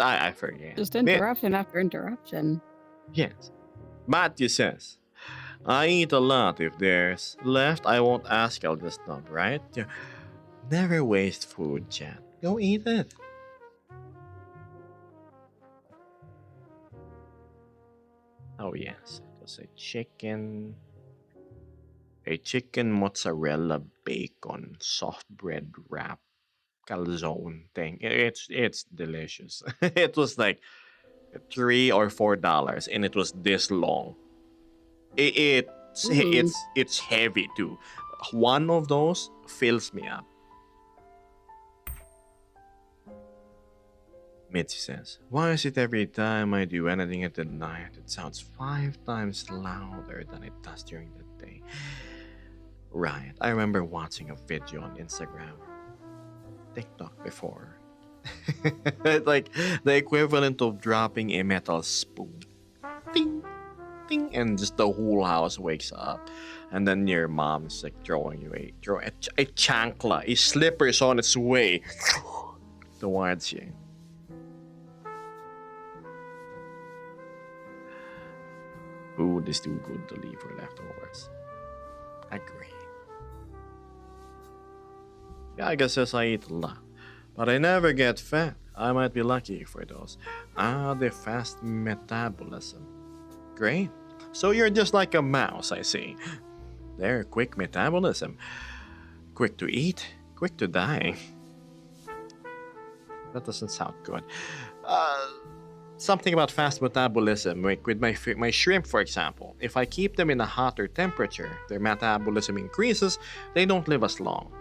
Speaker 1: I forget.
Speaker 2: Just
Speaker 1: Yeah,
Speaker 2: interruption after interruption.
Speaker 1: yes. Matthew says, I eat a lot. If there's left, I won't ask. I'll just dump, right? Yeah. Never waste food, Chad. Go eat it. Oh, yes. It was a chicken mozzarella bacon soft bread wrap calzone thing. It's delicious. It was like $3 or $4, and it was this long. It's
Speaker 2: Ooh.
Speaker 1: it's heavy too. one of those fills me up. Mitzi says, why is it every time I do anything at the night, it sounds 5 times louder than it does during the day? Right, I remember watching a video on Instagram, TikTok before. Like the equivalent of dropping a metal spoon. Ding, ding, and just the whole house wakes up. And then your mom's like throwing you a chancla, a slippers on its way towards you. Food is too good to leave for leftovers. Agree. Yeah, I guess as I eat a lot, but I never get fat. I might be lucky for those. The fast metabolism. Great. So you're just like a mouse, I see. They're quick metabolism. Quick to eat, quick to die. That doesn't sound good. Something about fast metabolism, like with my shrimp, for example. If I keep them in a hotter temperature, their metabolism increases, they don't live as long.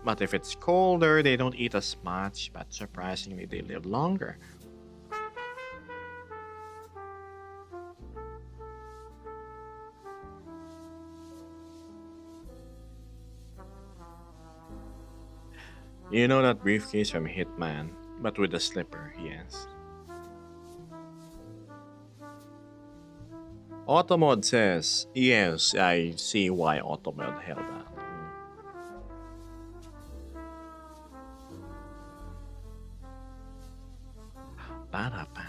Speaker 1: But if it's colder, they don't eat as much, but surprisingly, they live longer. You know that briefcase from Hitman, but with a slipper, he asked. Automod says, yes, I see why Automod held that. Ba-da-ba.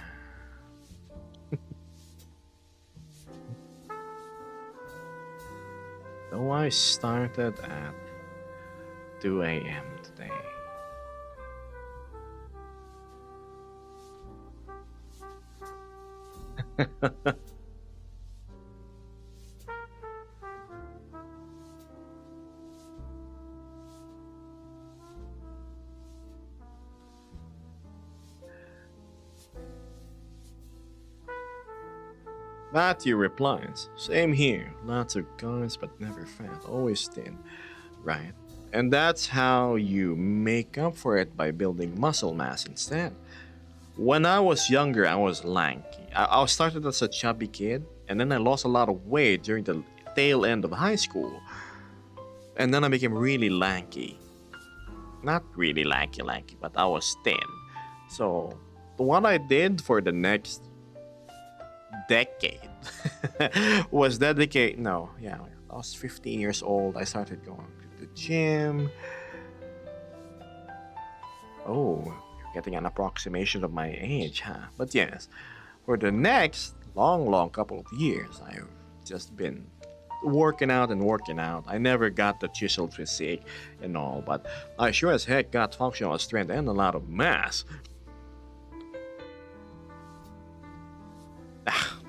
Speaker 1: So I started at 2 a.m. today. Matthew replies, same here, lots of carbs but never fat, always thin, right? And that's how you make up for it, by building muscle mass instead. When I was younger, I was lanky. I started as a chubby kid, and then I lost a lot of weight during the tail end of high school. And then I became really lanky. Not really lanky, but I was thin. So, what I did for the next decade was dedicate. No, yeah, I was 15 years old. I started going to the gym. Oh, you're getting an approximation of my age, huh? But yes, for the next long couple of years, I've just been working out and working out. I never got the chiseled physique and all, but I sure as heck got functional strength and a lot of mass.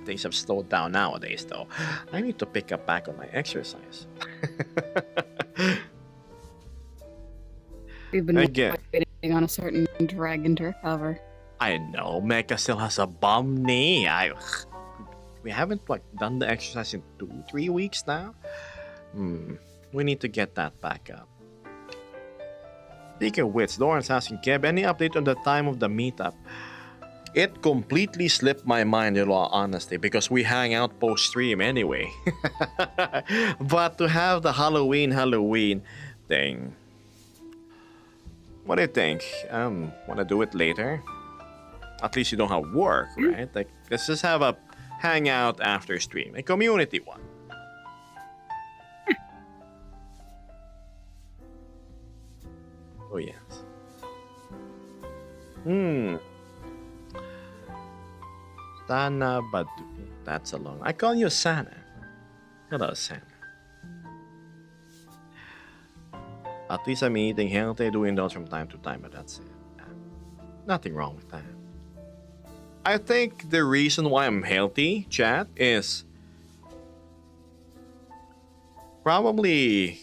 Speaker 1: Things have slowed down nowadays, though. I need to pick up back on my exercise.
Speaker 2: We've been
Speaker 1: Again.
Speaker 2: waiting on a certain dragon to recover.
Speaker 1: I know, Mecha still has a bum knee. We haven't done the exercise in 2-3 weeks now. We need to get that back up. Speaking of which, Doran's asking Kev, any update on the time of the meetup? It completely slipped my mind, in all honesty, because we hang out post-stream anyway. But to have the Halloween thing, what do you think? Want to do it later? At least you don't have work, right? Like, let's just have a hangout after stream, a community one. Oh yes. Sana Badu. That's a long. I call you Sana. Hello, Sana. At least I'm eating healthy, doing those from time to time, but that's it. Nothing wrong with that. I think the reason why I'm healthy, chat, is probably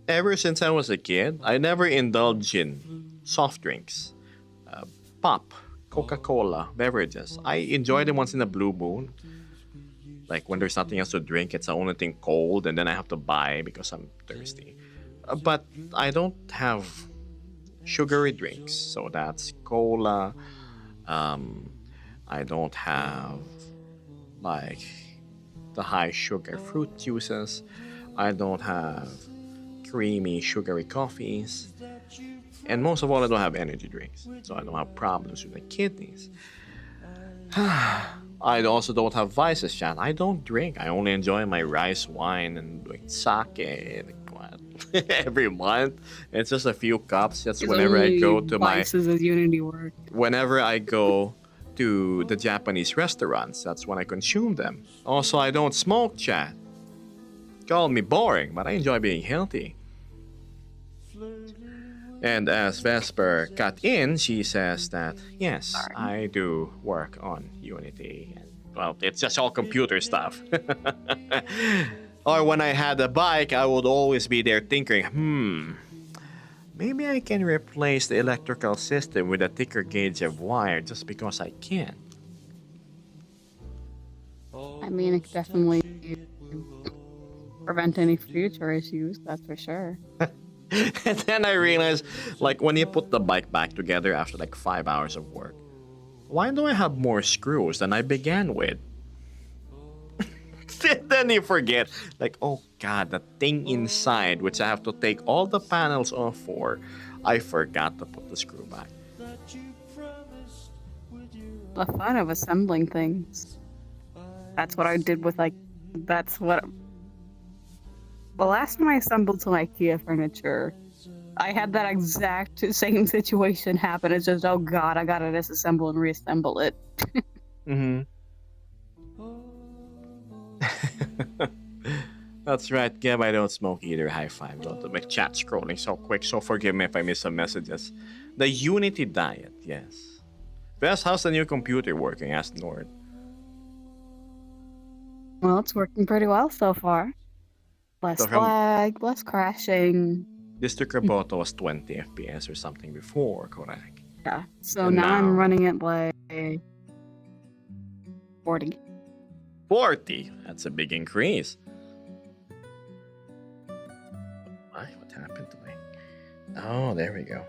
Speaker 1: ever since I was a kid, I never indulged in soft drinks, pop, Coca-Cola, beverages. I enjoy them once in a blue moon, Like when there's nothing else to drink, it's the only thing cold, and then I have to buy because I'm thirsty. But I don't have sugary drinks, so that's cola. Um, I don't have like the high sugar fruit juices. I don't have creamy sugary coffees. And most of all, I don't have energy drinks, so I don't have problems with my kidneys. I also don't have vices, chat. I don't drink. I only enjoy my rice wine and like sake like, what, every month. It's just a few cups. That's
Speaker 2: His
Speaker 1: whenever I
Speaker 2: only
Speaker 1: go to my
Speaker 2: vices is Unity work.
Speaker 1: whenever I go to the Japanese restaurants. That's when I consume them. Also, I don't smoke, chat. Call me boring, but I enjoy being healthy. And as Vesper cut in, she says that, yes,
Speaker 2: Sorry.
Speaker 1: I do work on Unity. And, well, it's just all computer stuff. Or when I had a bike, I would always be there thinking, maybe I can replace the electrical system with a thicker gauge of wire just because I can.
Speaker 2: I mean, it could definitely prevent any future issues, that's for sure.
Speaker 1: And then I realized, like, when you put the bike back together after like 5 hours of work, why do I have more screws than I began with? Then you forget, like, oh god, the thing inside, which I have to take all the panels off for, I forgot to put the screw back.
Speaker 2: The fun of assembling things. That's what I did with, like, that's what... The last time I assembled some IKEA furniture, I had that exact same situation happen. It's just, oh god, I gotta disassemble and reassemble it.
Speaker 1: Mm-hmm. That's right, Gab. I don't smoke either. High five. Don't my chat scrolling so quick, so forgive me if I miss some messages. The Unity diet, yes. Best, how's the new computer working? Asked Nord.
Speaker 2: Well, it's working pretty well so far. Less
Speaker 1: So from-
Speaker 2: lag, less crashing.
Speaker 1: District Roboto was 20 FPS or something before, correct?
Speaker 2: Yeah. So
Speaker 1: And
Speaker 2: now
Speaker 1: now-
Speaker 2: I'm running it like 40.
Speaker 1: 40. That's a big increase. Why? What happened to me? Oh, there we go.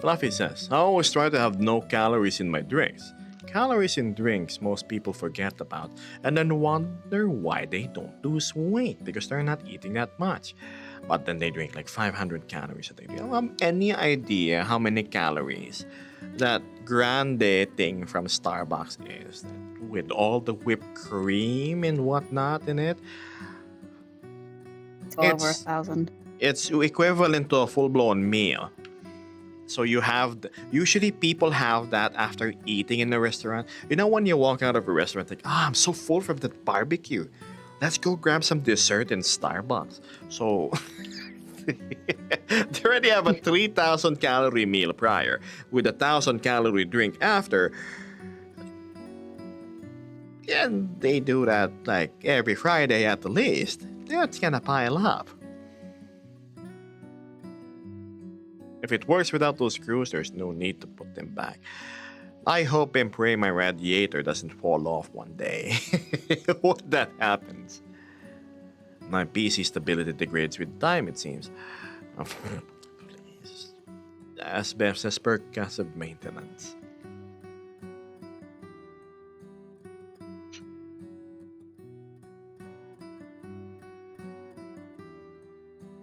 Speaker 1: Fluffy says, I always try to have no calories in my drinks. Calories in drinks most people forget about and then wonder why they don't lose weight because they're not eating that much. But then they drink like 500 calories a day. Do you have any idea how many calories that grande thing from Starbucks is? With all the whipped cream and whatnot in it?
Speaker 2: It's well over
Speaker 1: It's-
Speaker 2: 1,000.
Speaker 1: It's equivalent to a full-blown meal. So you have, usually people have that after eating in a restaurant. You know when you walk out of a restaurant like, I'm so full from that barbecue. Let's go grab some dessert in Starbucks. So they already have a 3,000 calorie meal prior with a 1,000 calorie drink after. And they do that like every Friday at the least. That's gonna pile up. If it works without those screws, there's no need to put them back. I hope and pray my radiator doesn't fall off one day. What that happens. My PC stability degrades with time, it seems. Oh, please. As Beth says, because of maintenance.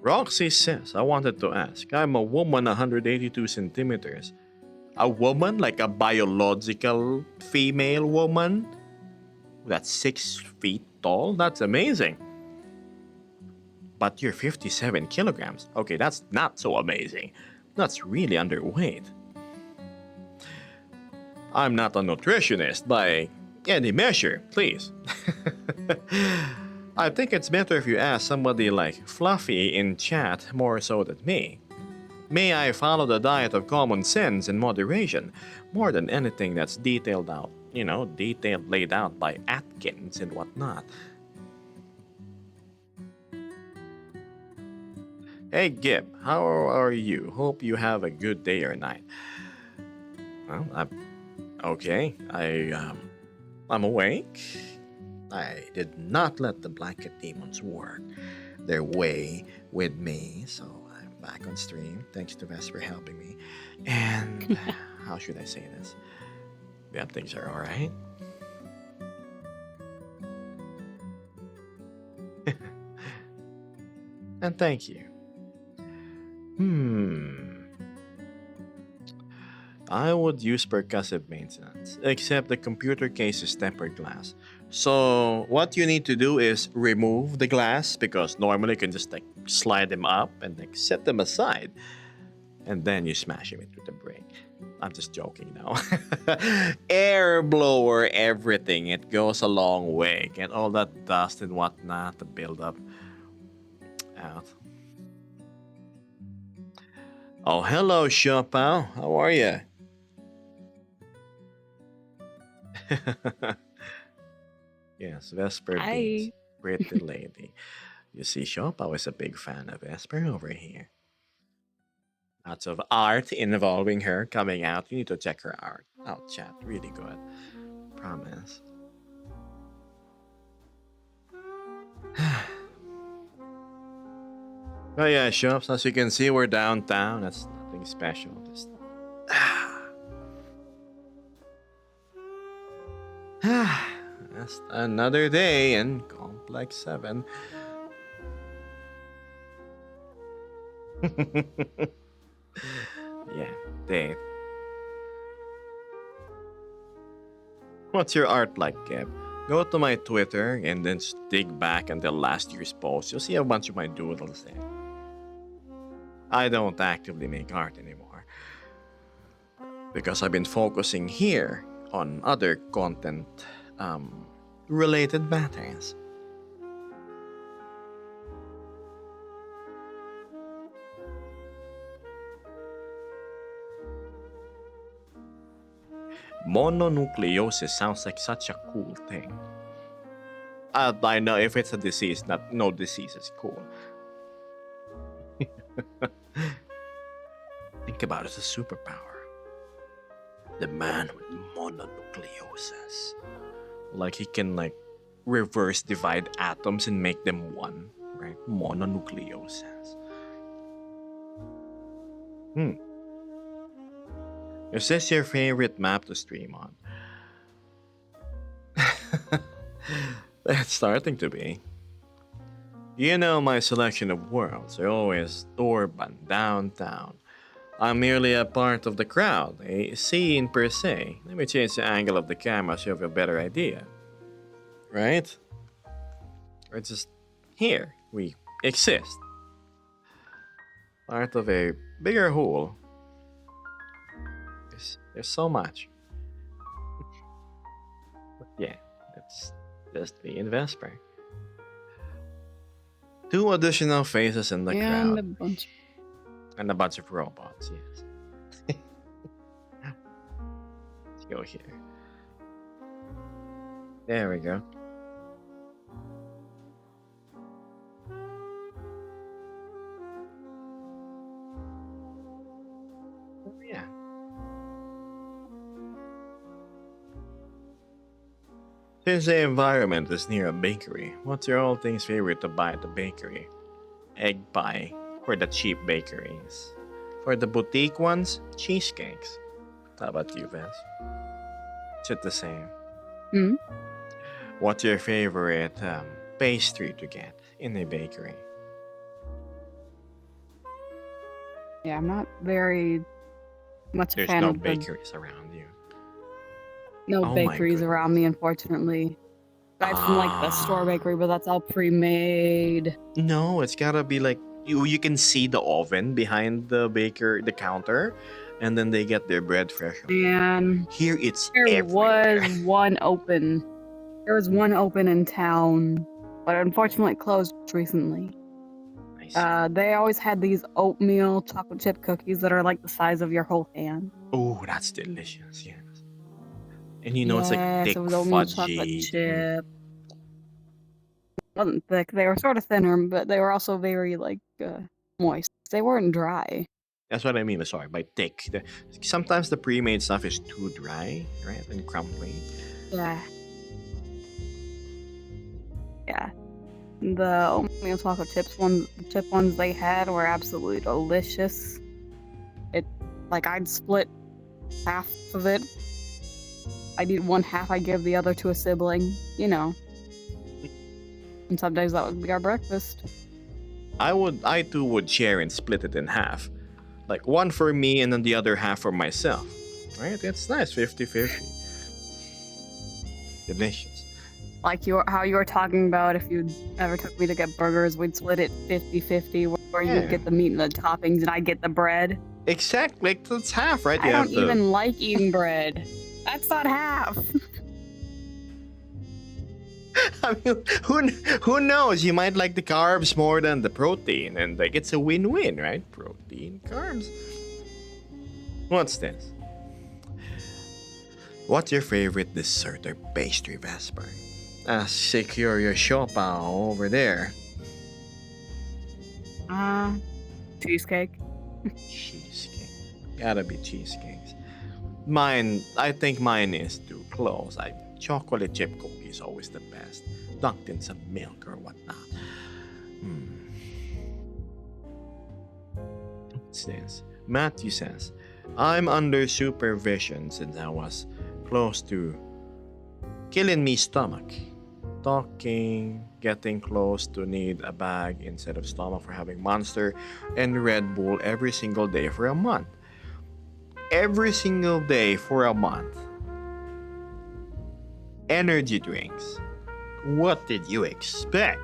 Speaker 1: Roxy says, I wanted to ask, I'm a woman 182 centimeters. A woman? Like a biological female woman? That's 6 feet tall? That's amazing. But you're 57 kilograms. Okay, that's not so amazing. That's really underweight. I'm not a nutritionist by any measure, please. I think it's better if you ask somebody like Fluffy in chat more so than me. May I follow the diet of common sense and moderation more than anything that's detailed out, detailed laid out by Atkins and whatnot. Hey Gib, how are you? Hope you have a good day or night. Well, I'm okay. I'm awake. I did not let the blanket demons work their way with me, so I'm back on stream. Thanks to Vesper helping me. And how should I say this? Yeah, things are all right. And thank you. I would use percussive maintenance, except the computer case is tempered glass. So what you need to do is remove the glass because normally you can just like slide them up and like set them aside, and then you smash them into the brick. I'm just joking now. Air blower everything. It goes a long way. Get all that dust and whatnot to build up out. Oh, hello, Chopin. How are you? Yes, Vesper Beans.
Speaker 2: Hi.
Speaker 1: Pretty lady. You see, Chopin was a big fan of Vesper over here. Lots of art involving her coming out. You need to check her art out, chat. Really good. Promise. Oh yeah, shops. As you can see, we're downtown. That's nothing special. Just just another day in Complex 7. Yeah, Dave. What's your art like, Geb? Go to my Twitter and then dig back until last year's post. You'll see a bunch of my doodles there. I don't actively make art anymore because I've been focusing here on other content related matters. Mononucleosis sounds like such a cool thing. I know if it's a disease, no disease is cool. Think about it as a superpower. The man with mononucleosis. Like he can like reverse divide atoms and make them one, right? Mononucleosis. Is this your favorite map to stream on? It's starting to be. You know my selection of worlds are always urban, downtown. I'm merely a part of the crowd, a scene per se. Let me change the angle of the camera so you have a better idea. Right? Or just here, we exist. Part of a bigger whole. There's so much. But yeah, it's just me and Vesper. 2 additional faces in the
Speaker 2: And a
Speaker 1: crowd.
Speaker 2: bunch.
Speaker 1: And a bunch of robots, yes. Let's go here. There we go. Oh, yeah. Since the environment is near a bakery, what's your all things favorite to buy at the bakery? Egg pie for the cheap bakeries. For the boutique ones, cheesecakes. How about you, Vance? Is it the same?
Speaker 2: Hmm?
Speaker 1: What's your favorite pastry to get in a bakery?
Speaker 2: Yeah, I'm not very much a
Speaker 1: There's
Speaker 2: fan
Speaker 1: no
Speaker 2: of the
Speaker 1: bakeries around you.
Speaker 2: no
Speaker 1: Oh my
Speaker 2: bakeries around me, unfortunately. Aside from like the store bakery, but that's all pre-made.
Speaker 1: No, it's gotta be like you can see the oven behind the counter, and then they get their bread fresh.
Speaker 2: And
Speaker 1: Here it's
Speaker 2: there
Speaker 1: everywhere.
Speaker 2: was one open. There was one open in town, but unfortunately it closed recently.
Speaker 1: I see.
Speaker 2: They always had these oatmeal chocolate chip cookies that are like the size of your whole hand.
Speaker 1: Oh, that's delicious. Yes. And you know it's like
Speaker 2: Yes,
Speaker 1: thick
Speaker 2: it was oatmeal chocolate
Speaker 1: fudgy.
Speaker 2: chip. It wasn't thick. They were sort of thinner, but they were also very like moist. They weren't dry.
Speaker 1: That's what I mean. Sorry, by thick. Sometimes the pre-made stuff is too dry, right, and crumbly.
Speaker 2: Yeah. Yeah. The oatmeal chocolate chip ones they had were absolutely delicious. I'd split half of it. I'd eat one half, I'd give the other to a sibling, And some days that would be our breakfast.
Speaker 1: I too would share and split it in half. Like one for me and then the other half for myself. Right? It's nice, 50-50. Delicious.
Speaker 2: Like how you were talking about if you ever took me to get burgers, we'd split it 50-50, where
Speaker 1: Yeah.
Speaker 2: you'd get the meat and the toppings and I'd get the bread.
Speaker 1: Exactly. Like, it's half, right?
Speaker 2: I don't even like eating bread. That's not half.
Speaker 1: I mean, who knows? You might like the carbs more than the protein, and like it's a win-win, right? Protein, carbs. What's this? What's your favorite dessert or pastry, Vesper? Secure your siopao over there.
Speaker 2: Cheesecake.
Speaker 1: Cheesecake. Gotta be cheesecakes. I think mine is too close. Chocolate chip cookie is always the best. Dunked in some milk or whatnot. What's this? Matthew says, I'm under supervision since I was close to killing me stomach. Talking, getting close to need a bag instead of stomach for having Monster and Red Bull every single day for a month. Every single day for a month. Energy drinks. What did you expect?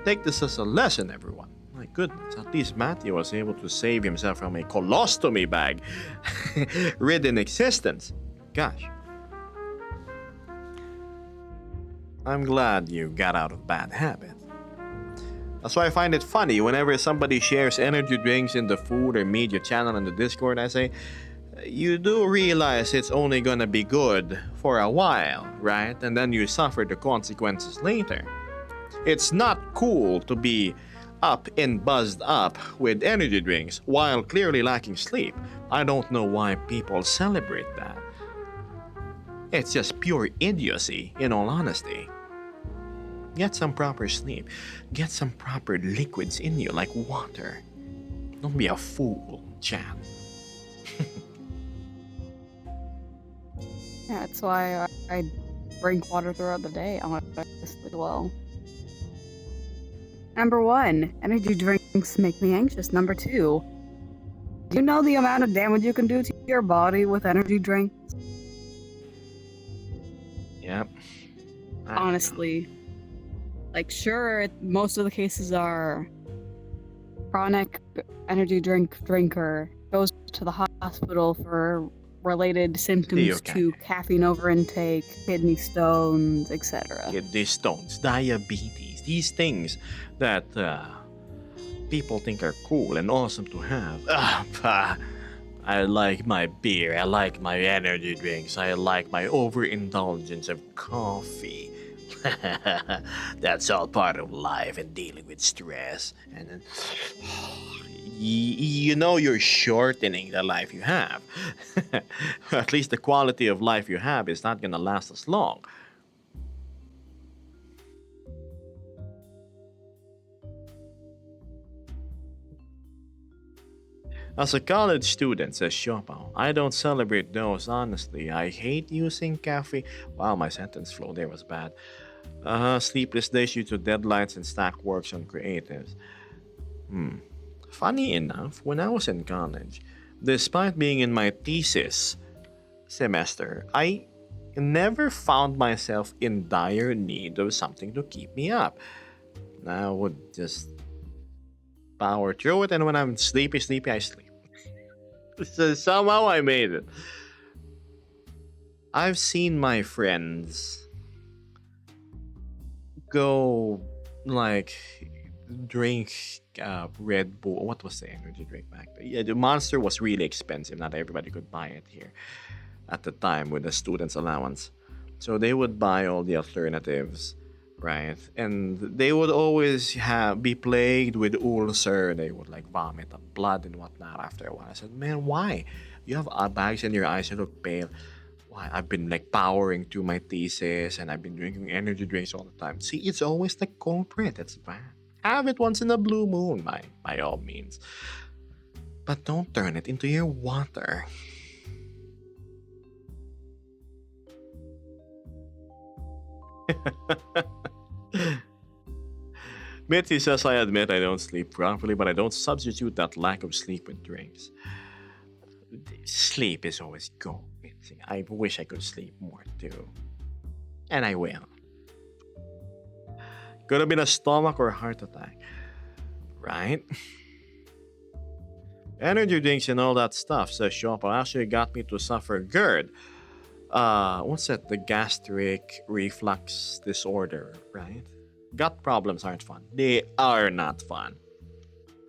Speaker 1: Take this as a lesson, everyone. My goodness, at least Matthew was able to save himself from a colostomy bag ridden existence. Gosh. I'm glad you got out of bad habit. That's why I find it funny whenever somebody shares energy drinks in the food or media channel in the Discord. I say, you do realize it's only gonna be good for a while, right? And then you suffer the consequences later. It's not cool to be up and buzzed up with energy drinks while clearly lacking sleep. I don't know why people celebrate that. It's just pure idiocy, in all honesty. Get some proper sleep. Get some proper liquids in you, like water. Don't be a fool, Chad.
Speaker 2: Yeah, that's why I drink water throughout the day. I want to sleep well. Number 1, energy drinks make me anxious. Number 2, do you know the amount of damage you can do to your body with energy drinks?
Speaker 1: Yep.
Speaker 2: Honestly. Like, sure, most of the cases are chronic energy drinker goes to the hospital for related symptoms to caffeine overintake, kidney stones, etc.
Speaker 1: Kidney stones, diabetes, these things that people think are cool and awesome to have. I like my beer, I like my energy drinks, I like my overindulgence of coffee. That's all part of life and dealing with stress. And then, you know you're shortening the life you have. At least the quality of life you have is not gonna last as long. As a college student, says Siopao, I don't celebrate those, honestly. I hate using caffeine. Wow, my sentence flow there was bad. Sleepless days due to deadlines and stack works on creatives. Funny enough, when I was in college, despite being in my thesis semester, I never found myself in dire need of something to keep me up. I would just power through it, and when I'm sleepy, I sleep. So somehow I made it. I've seen my friends go like drink Red Bull. What was the energy drink back then? Yeah, the Monster was really expensive. Not everybody could buy it here at the time with the student's allowance. So they would buy all the alternatives, right? And they would always be plagued with ulcer. They would like vomit up blood and whatnot after a while. I said, man, why? You have bags in your eyes. You look pale. Why? I've been like powering through my thesis and I've been drinking energy drinks all the time. See, it's always the culprit. It's bad. Have it once in a blue moon, by all means. But don't turn it into your water. Mitzi says, I admit I don't sleep properly, but I don't substitute that lack of sleep with drinks. Sleep is always gold, Mitzi. I wish I could sleep more too. And I will. Could have been a stomach or a heart attack. Right? Energy drinks and all that stuff, says Shopo, actually got me to suffer GERD. What's that? The gastric reflux disorder, right? Gut problems aren't fun. They are not fun.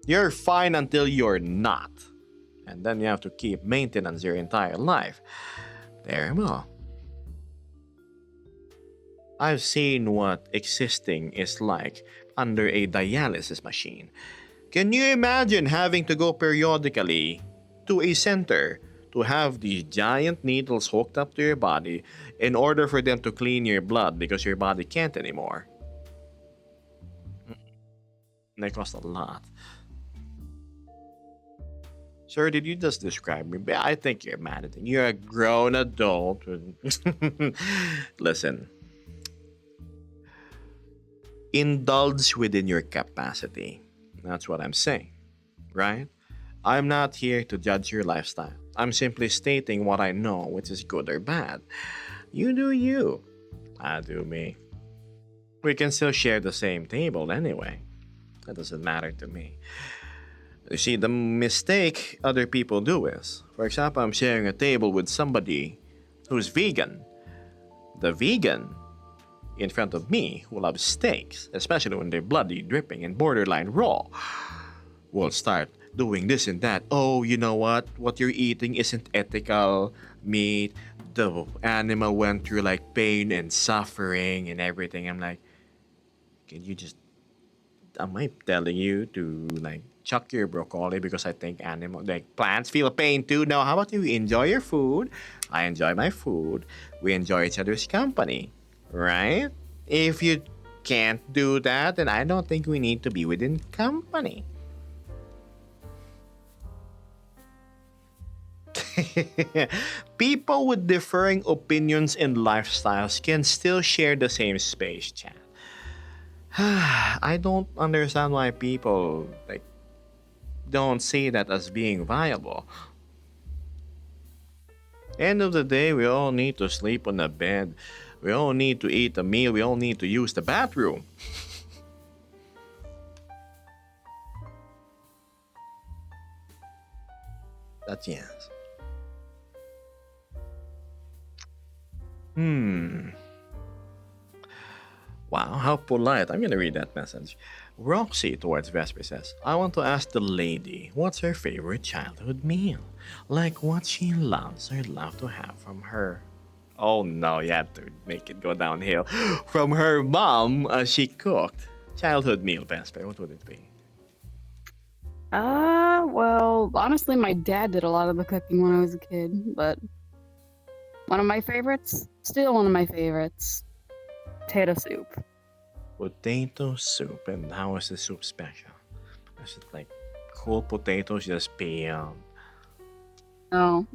Speaker 1: You're fine until you're not. And then you have to keep maintenance your entire life. There you go. I've seen what existing is like under a dialysis machine. Can you imagine having to go periodically to a center to have these giant needles hooked up to your body in order for them to clean your blood because your body can't anymore? They cost a lot. Sir, did you just describe me? I think you're mad at me. You're a grown adult. Listen. Indulge within your capacity. That's what I'm saying, right? I'm not here to judge your lifestyle. I'm simply stating what I know, which is good or bad. You do you. I do me. We can still share the same table anyway. That doesn't matter to me. You see, the mistake other people do is, for example, I'm sharing a table with somebody who's vegan. The vegan in front of me who loves steaks, especially when they're bloody, dripping, and borderline raw, will start doing this and that. Oh, you know what? What you're eating isn't ethical meat. The animal went through like pain and suffering and everything. I'm like, can you just... Am I telling you to like chuck your broccoli because I think plants feel pain too? No, how about you enjoy your food? I enjoy my food. We enjoy each other's company. Right? If you can't do that, then I don't think we need to be within company. People with differing opinions and lifestyles can still share the same space, chat. I don't understand why people don't see that as being viable. End of the day, we all need to sleep on a bed. We all need to eat a meal. We all need to use the bathroom. That's yes. Wow, how polite. I'm gonna read that message. Roxy towards Vesper says, I want to ask the lady what's her favorite childhood meal? Like what she loves or love to have from her. Oh no, you have to make it go downhill. From her mom as she cooked. Childhood meal, Vesper, what would it be?
Speaker 2: Well, honestly, my dad did a lot of the cooking when I was a kid, but one of my favorites, still one of my favorites, potato soup.
Speaker 1: Potato soup, and how is the soup special? Is it like cool potatoes just peeled?
Speaker 2: No.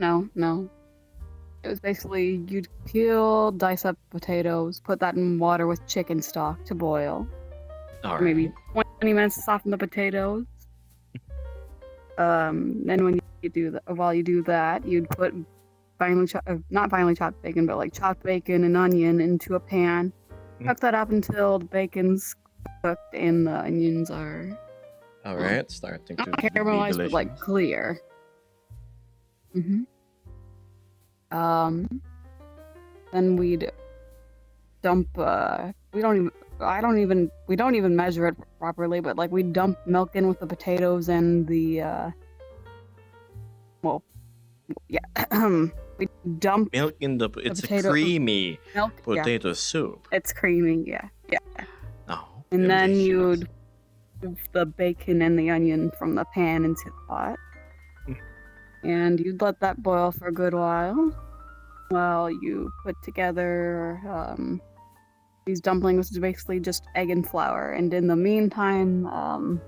Speaker 2: It was basically you'd peel, dice up potatoes, put that in water with chicken stock to boil.
Speaker 1: All right.
Speaker 2: Maybe 20 minutes to soften the potatoes. Then when you do that, while you do that, you'd put not finely chopped bacon, but like chopped bacon and onion into a pan. Cook that up until the bacon's cooked and the onions are
Speaker 1: All right, starting to
Speaker 2: not
Speaker 1: be
Speaker 2: caramelized, but like
Speaker 1: delicious.
Speaker 2: clear. Then we'd dump. We don't even measure it properly, but like we dump milk in with the potatoes and the. We dump
Speaker 1: Milk in the... It's a
Speaker 2: potato-
Speaker 1: creamy
Speaker 2: milk. Yeah,
Speaker 1: potato soup.
Speaker 2: it's creamy. Yeah, Yeah.
Speaker 1: Oh,
Speaker 2: And then
Speaker 1: delicious.
Speaker 2: you'd move the bacon and the onion from the pan into the pot. And you'd let that boil for a good while you put together these dumplings, which is basically just egg and flour. And in the meantime,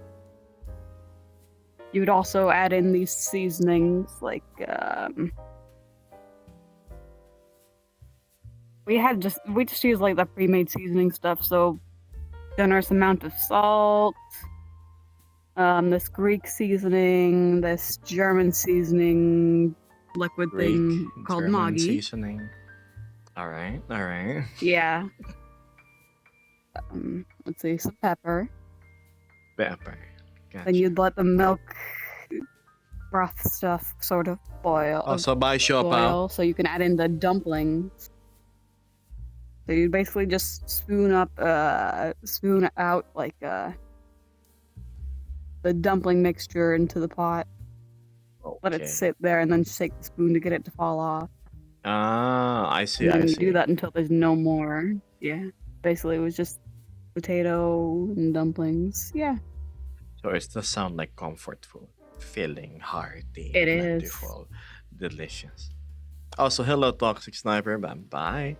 Speaker 2: you would also add in these seasonings like we just use like the pre-made seasoning stuff, so generous amount of salt, this Greek seasoning, this German seasoning liquid
Speaker 1: Greek,
Speaker 2: thing called
Speaker 1: German
Speaker 2: Maggi.
Speaker 1: seasoning. All right, all right.
Speaker 2: Yeah. Let's see, some pepper.
Speaker 1: Pepper.
Speaker 2: Then
Speaker 1: Gotcha.
Speaker 2: you'd let the milk broth stuff sort of boil.
Speaker 1: Oh, so by siopaw.
Speaker 2: Boil, so you can add in the dumplings. So you basically just spoon out like the dumpling mixture into the pot. Let it
Speaker 1: Okay.
Speaker 2: sit there, and then shake the spoon to get it to fall off.
Speaker 1: Ah, I see,
Speaker 2: And
Speaker 1: I
Speaker 2: then you
Speaker 1: see.
Speaker 2: do that until there's no more. Yeah. Basically, it was just potato and dumplings. Yeah.
Speaker 1: So it does sound like comfort food. Filling, hearty,
Speaker 2: It is.
Speaker 1: plentiful, delicious. Also, hello, Toxic Sniper. Bye.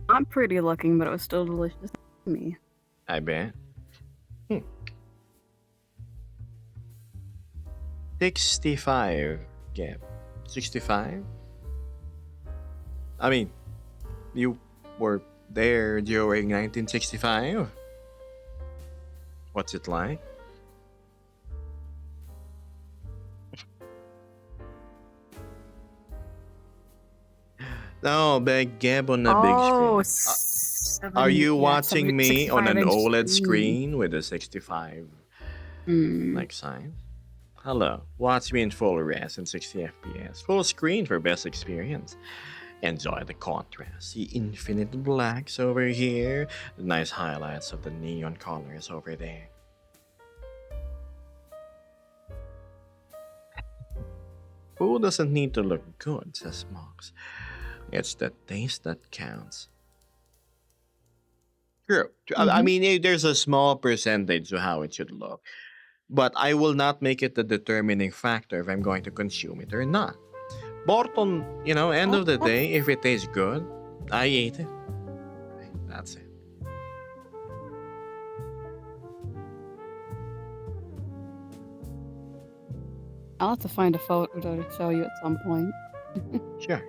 Speaker 2: Not pretty looking, but it was still delicious to me.
Speaker 1: I bet. 65. Yeah. 65? I mean, you were there during 1965? What's it like? No, big Gab on the big screen. Are you watching me on an OLED screen with a 65 like sign? Hello, watch me in full res and 60 FPS. Full screen for best experience. Enjoy the contrast. The infinite blacks over here. The nice highlights of the neon colors over there. Food doesn't need to look good, says Mox. It's the taste that counts. True. I mean, there's a small percentage to how it should look. But I will not make it the determining factor if I'm going to consume it or not. But on, end of the day, if it tastes good, I eat it. That's it.
Speaker 2: I'll have to find a photo to show you at some point.
Speaker 1: Sure.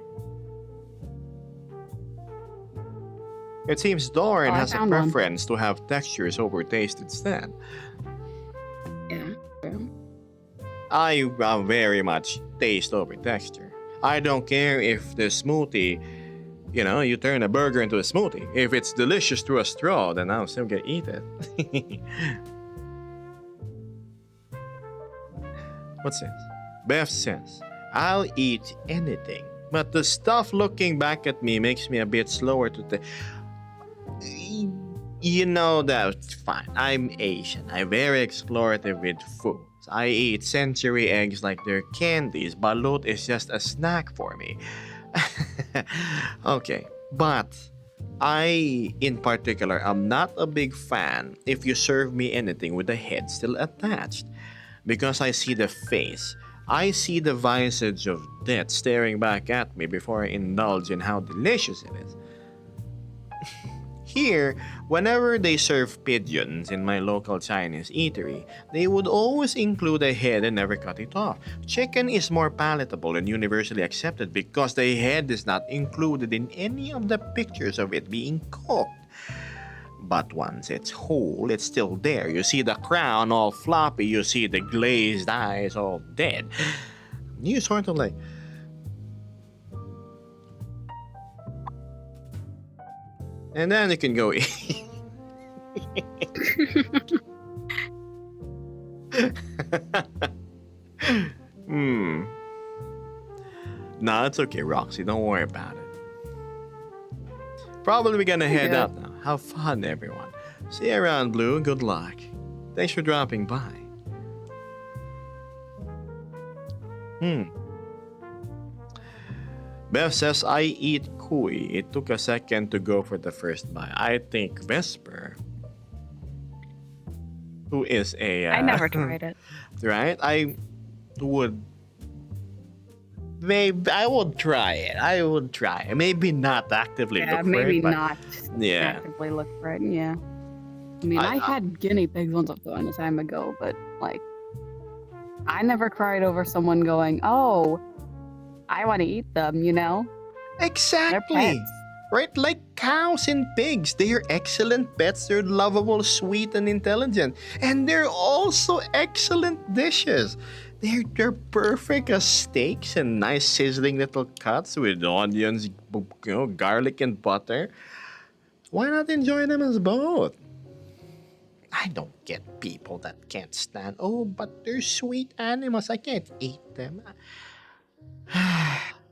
Speaker 1: It seems Doran
Speaker 2: I
Speaker 1: has a
Speaker 2: found one.
Speaker 1: preference to have textures over taste instead.
Speaker 2: Yeah.
Speaker 1: I very much taste over texture. I don't care if the smoothie, you turn a burger into a smoothie. If it's delicious through a straw, then I'm still gonna eat it. What's this? Beth says, I'll eat anything, but the stuff looking back at me makes me a bit slower to that's fine. I'm Asian. I'm very explorative with foods. I eat century eggs like they're candies. Balut is just a snack for me. Okay, but I, in particular, am not a big fan if you serve me anything with the head still attached. Because I see the face. I see the visage of death staring back at me before I indulge in how delicious it is. Here, whenever they serve pigeons in my local Chinese eatery, they would always include a head and never cut it off. Chicken is more palatable and universally accepted because the head is not included in any of the pictures of it being cooked. But once it's whole, it's still there. You see the crown all floppy, you see the glazed eyes all dead. You sort of like... And then you can go eat. No, it's okay, Roxy. Don't worry about it. Probably gonna head out now. Have fun, everyone. See you around, Blue. Good luck. Thanks for dropping by. Beth says, I eat Kui, it took a second to go for the first bite. I think Vesper, who is a
Speaker 2: I never tried it.
Speaker 1: right? I would maybe I would try it. I would try it. Maybe not actively
Speaker 2: Yeah,
Speaker 1: look for
Speaker 2: maybe
Speaker 1: it, but
Speaker 2: not
Speaker 1: yeah.
Speaker 2: actively look for it. Yeah. I mean, I
Speaker 1: I
Speaker 2: had guinea pigs once upon a time ago, but like, I never cried over someone going, "Oh, I want to eat them." You know, they're
Speaker 1: exactly.
Speaker 2: pets.
Speaker 1: Right? Like cows and pigs. They are excellent pets. They're lovable, sweet, and intelligent. And they're also excellent dishes. They're perfect as steaks and nice sizzling little cuts with onions, garlic, and butter. Why not enjoy them as both? I don't get people that can't stand, oh, but they're sweet animals. I can't eat them.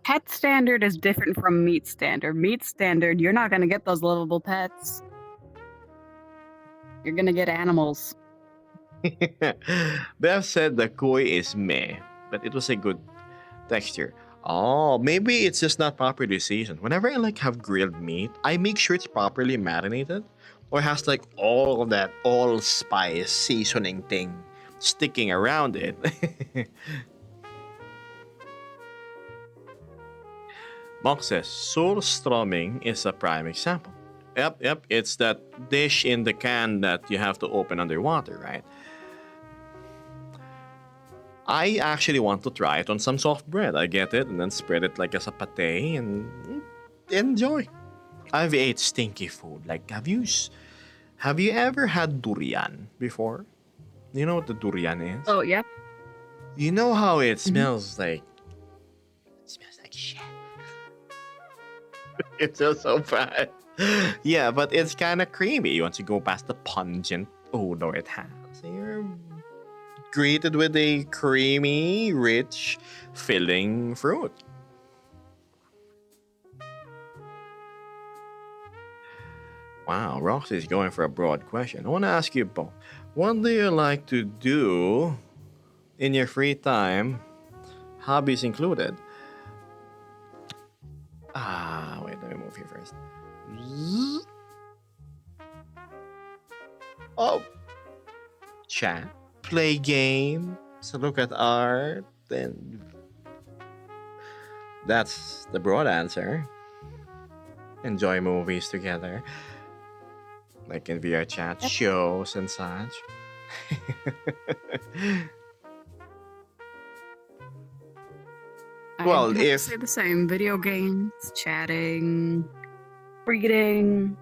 Speaker 2: Pet standard is different from meat standard. Meat standard, you're not gonna get those lovable pets. You're gonna get animals.
Speaker 1: Bev said the koi is meh, but it was a good texture. Oh, maybe it's just not properly seasoned. Whenever I like have grilled meat, I make sure it's properly marinated or has like all of that allspice seasoning thing sticking around it. Monk says surströmming is a prime example. Yep, it's that dish in the can that you have to open underwater, right? I actually want to try it on some soft bread. I get it and then spread it like as a pate and enjoy. I've ate stinky food. Like, have you ever had durian before? You know what the durian is?
Speaker 2: Oh, yep.
Speaker 1: You know how it
Speaker 2: Mhm.
Speaker 1: smells like? It smells like shit. It smells so bad. Yeah, but it's kind of creamy once you go past the pungent odor it has. You're greeted with a creamy, rich, filling fruit. Wow, Roxy's going for a broad question. I want to ask you both. What do you like to do in your free time? Hobbies included. Wait, let me move here first. Zzz. Oh, chat, play games, look at art, and that's the broad answer. Enjoy movies together, like in VR chat,
Speaker 2: Yep.
Speaker 1: shows, and such. Well,
Speaker 2: I'd have to
Speaker 1: if
Speaker 2: say the same. Video games, chatting, reading,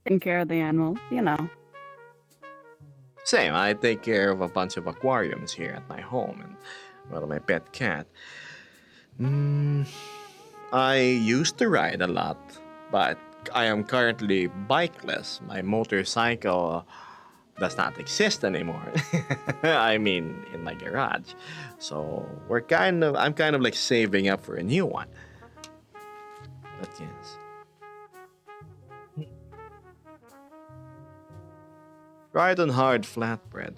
Speaker 2: taking care of the animals, you know.
Speaker 1: same, I take care of a bunch of aquariums here at my home and well, my pet cat. Mm, I used to ride a lot, but I am currently bikeless. My motorcycle does not exist anymore. I mean, in my garage. So I'm kind of like saving up for a new one. But yes. Ride on hard flatbread.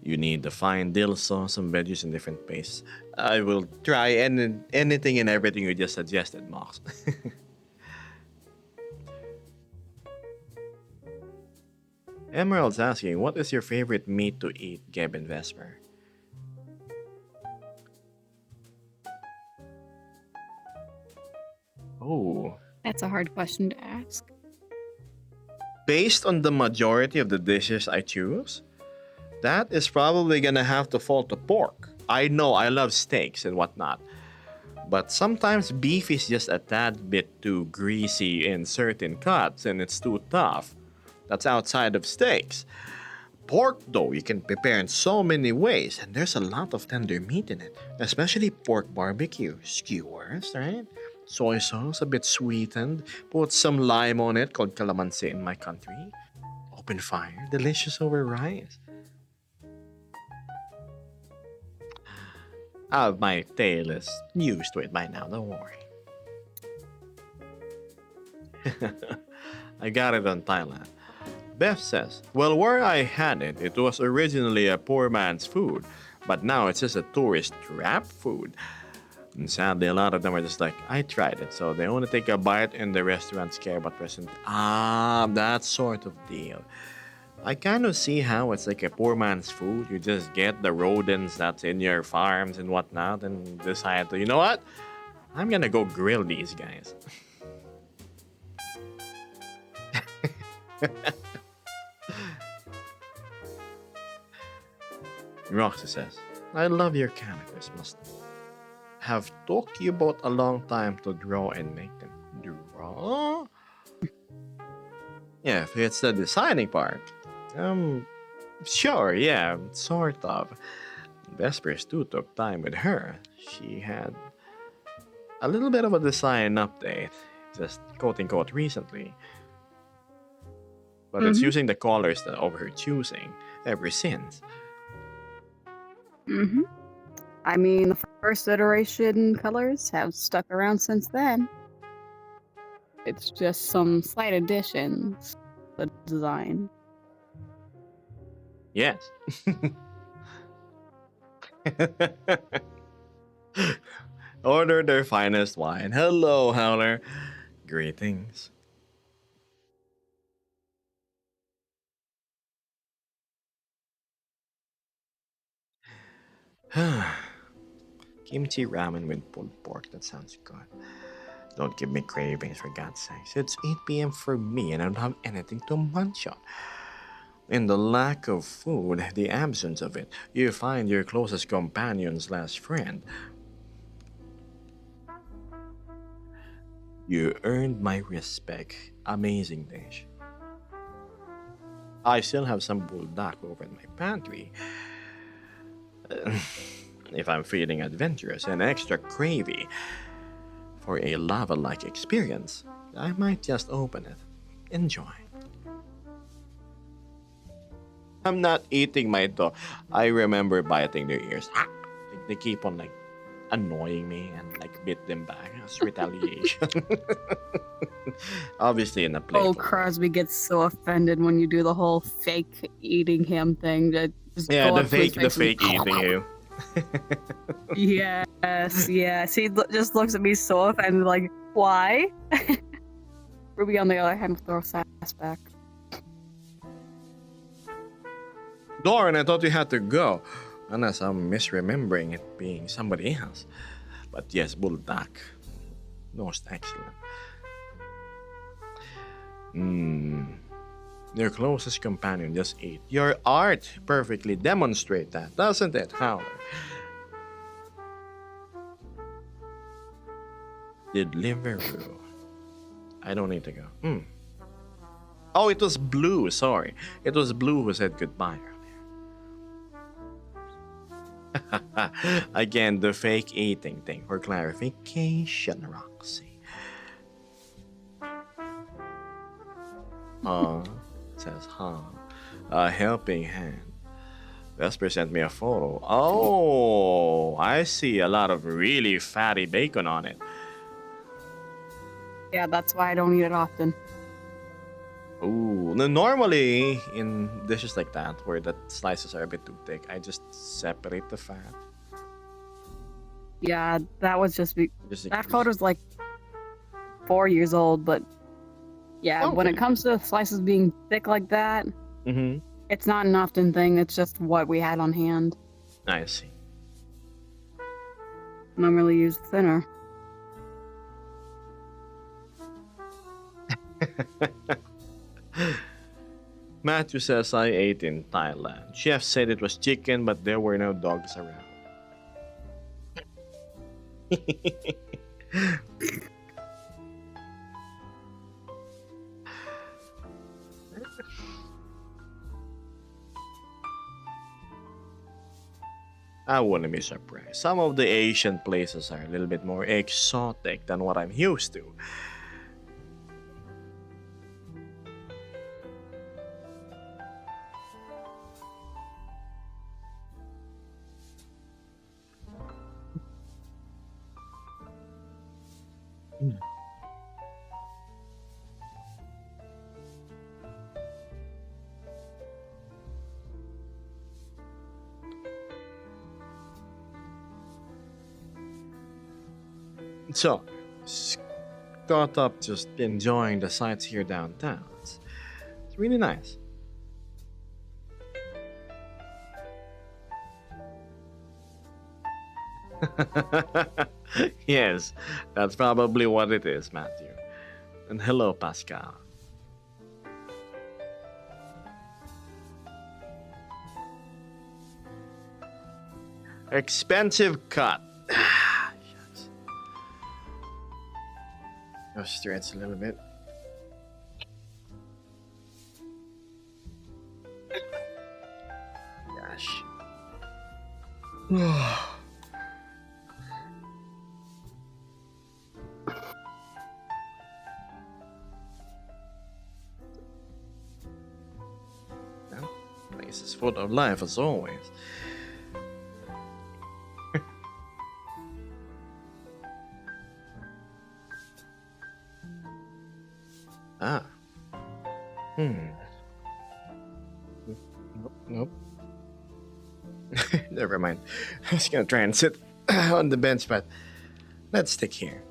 Speaker 1: You need the fine dill sauce, some veggies, and different pastes. I will try anything and everything you just suggested, Mox. Emerald's asking, what is your favorite meat to eat, Geb and Vesper? Oh,
Speaker 2: That's a hard question to ask.
Speaker 1: based on the majority of the dishes I choose, that is probably gonna have to fall to pork. I know I love steaks and whatnot, but sometimes beef is just a tad bit too greasy in certain cuts and it's too tough. That's outside of steaks. Pork, though, you can prepare in so many ways, and there's a lot of tender meat in it, especially pork barbecue, skewers, right? Soy sauce, a bit sweetened, put some lime on it, called calamansi in my country. Open fire, delicious over rice. My tail is used to it by now, don't worry. I got it on Thailand. Beth says, well, where I had it, it was originally a poor man's food, but now it's just a tourist trap food. And sadly, a lot of them are just like, I tried it. So they only take a bite and the restaurants care about present. Ah, that sort of deal. I kind of see how it's like a poor man's food. You just get the rodents that's in your farms and whatnot and decide to, you know what? I'm gonna go grill these guys. Roxy says, I love your characters, must have took you both a long time to draw and make them. Draw? Yeah, if it's the designing part. Sure, yeah, sort of. Vespers too took time with her. She had a little bit of a design update, just quote unquote recently. But it's
Speaker 2: Mm-hmm.
Speaker 1: using the colors that of her choosing ever since.
Speaker 2: Mm-hmm. I mean, the first iteration colors have stuck around since then. It's just some slight additions to the design.
Speaker 1: Yes. Order their finest wine. Hello, Howler. Greetings. Kimchi ramen with pulled pork. That sounds good. Don't give me cravings for God's sakes. It's 8 p.m. for me and I don't have anything to munch on. In the lack of food, the absence of it, you find your closest companion's last friend. You earned my respect. Amazing dish. I still have some buldak over in my pantry. If I'm feeling adventurous and extra cravey for a lava-like experience, I might just open it. Enjoy. I'm not eating my dog. I remember biting their ears. Like, they keep on like annoying me and like bit them back as retaliation. Obviously in a playful
Speaker 2: Oh,
Speaker 1: way.
Speaker 2: Crosby gets so offended when you do the whole fake eating him thing. That just
Speaker 1: Yeah,
Speaker 2: go
Speaker 1: the
Speaker 2: up to his
Speaker 1: fake
Speaker 2: face and-
Speaker 1: eating you.
Speaker 2: Yes, yes. He just looks at me so offended, like, why? Ruby, on the other hand, will throw sass back.
Speaker 1: Doran, I thought you had to go. Unless I'm misremembering it being somebody else. But yes, Buldak. Most excellent. Your closest companion just ate. Your art perfectly demonstrate that, doesn't it, Howler? Deliveroo. I don't need to go. Oh, it was Blue. Sorry. It was Blue who said goodbye earlier. Again, the fake eating thing for clarification, Roxy. Says, a helping hand. Vesper sent me a photo. Oh, I see a lot of really fatty bacon on it.
Speaker 2: Yeah, that's why I don't eat it often.
Speaker 1: Ooh, normally in dishes like that, where the slices are a bit too thick, I just separate the fat.
Speaker 2: Yeah, that was just
Speaker 1: Just
Speaker 2: that photo's like 4 years old, but yeah, when it
Speaker 1: Okay.
Speaker 2: comes to slices being thick like that,
Speaker 1: Mm-hmm.
Speaker 2: it's not an often thing. It's just what we had on hand.
Speaker 1: I see.
Speaker 2: Normally used thinner.
Speaker 1: Matthew says I ate in Thailand. Chef said it was chicken, but there were no dogs around. I wouldn't be surprised. Some of the Asian places are a little bit more exotic than what I'm used to. So, caught up just enjoying the sights here downtown. It's really nice. Yes, that's probably what it is, Matthew. And hello, Pascal. Expensive cut. Shucks. Go stretch a little bit. Gosh. Well, place is full of life as always. Ah. Hmm. Nope. Nope. Never mind. I was gonna try and sit on the bench, but let's stick here.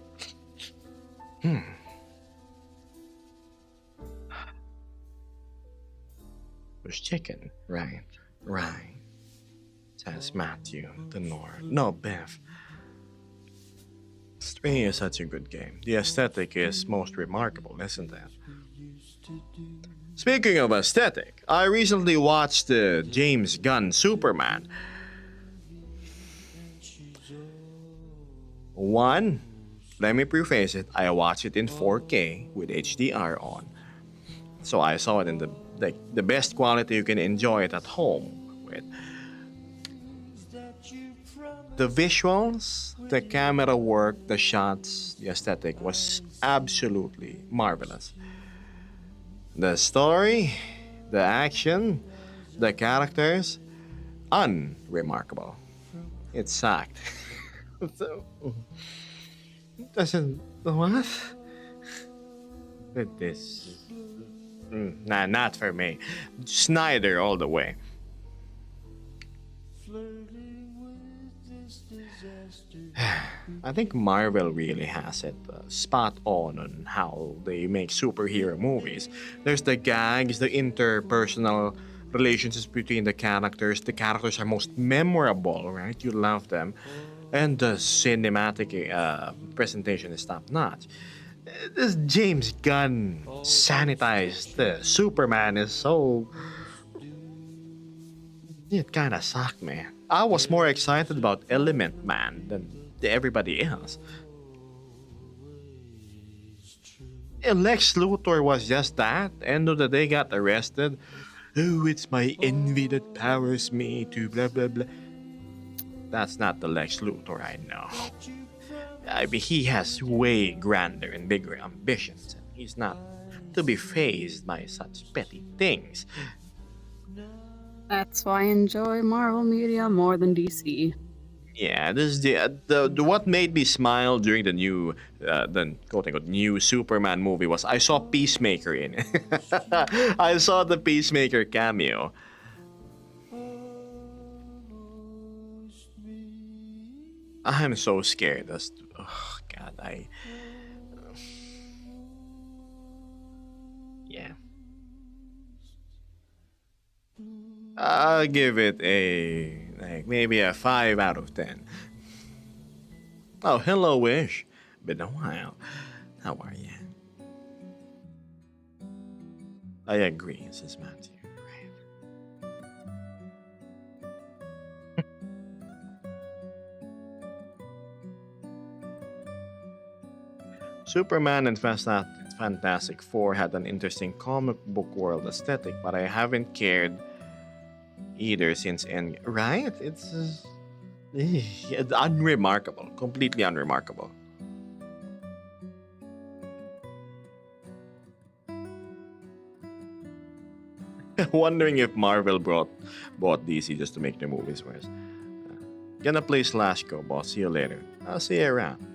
Speaker 1: Hmm. There's chicken, right? Right. Says Matthew, the Nord. No, Bev. Stray is such a good game. The aesthetic is most remarkable, isn't it? Speaking of aesthetic, I recently watched the James Gunn Superman. One, let me preface it, I watched it in 4K with HDR on. So I saw it in the best quality you can enjoy it at home with. The visuals, the camera work, the shots, the aesthetic was absolutely marvelous. The story, the action, the characters, unremarkable. It sucked. So, doesn't what? This, nah, not for me. Snyder all the way. I think Marvel really has it spot on how they make superhero movies. There's the gags, the interpersonal relationships between the characters. The characters are most memorable, right? You love them. And the cinematic presentation is top notch. This James Gunn sanitized Superman is so. It kind of sucked, man. I was more excited about Element Man than everybody else. And Lex Luthor was just that. End of the day, got arrested. Oh, it's my envy that powers me to blah blah blah. That's not the Lex Luthor I know. I mean, he has way grander and bigger ambitions. He's not to be fazed by such petty things.
Speaker 2: That's why I enjoy Marvel media more than DC.
Speaker 1: Yeah, this is the what made me smile during the quote unquote new Superman movie was I saw Peacemaker in it. I saw the Peacemaker cameo. I'm so scared as to, oh god, yeah. I'll give it a like maybe a 5 out of 10. Oh, hello Wish. Been a while. How are you? I agree, says Matthew. Superman and Fantastic Four had an interesting comic book world aesthetic, but I haven't cared either since End. Right? It's unremarkable, completely unremarkable. Wondering if Marvel bought DC just to make their movies worse. Gonna play Slash Go, boss. See you later. I'll see you around.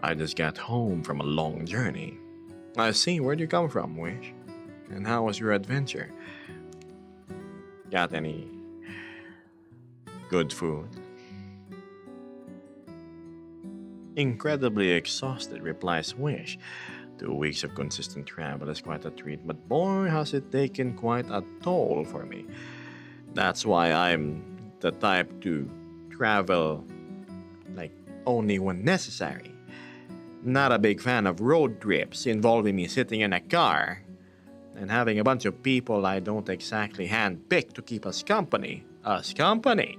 Speaker 1: I just got home from a long journey. I see. Where'd you come from, Wish? And how was your adventure? Got any good food? incredibly exhausted, replies Wish. 2 weeks of consistent travel is quite a treat, but boy, has it taken quite a toll for me. That's why I'm the type to travel like only when necessary. Not a big fan of road trips involving me sitting in a car and having a bunch of people I don't exactly handpick to keep us company. Us company.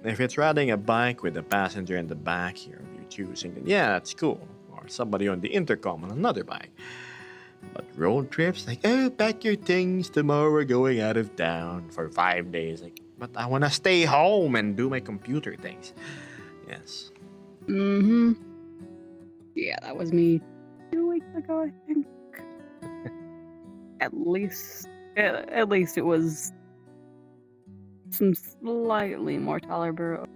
Speaker 1: If it's riding a bike with a passenger in the back here of you choosing, then yeah, that's cool. Or somebody on the intercom on another bike. But road trips, like, oh, pack your things, tomorrow we're going out of town for 5 days. Like, but I wanna stay home and do my computer things. Yes.
Speaker 2: Mm-hmm. Yeah, that was me 2 weeks ago, I think. At least it was some slightly more tolerable.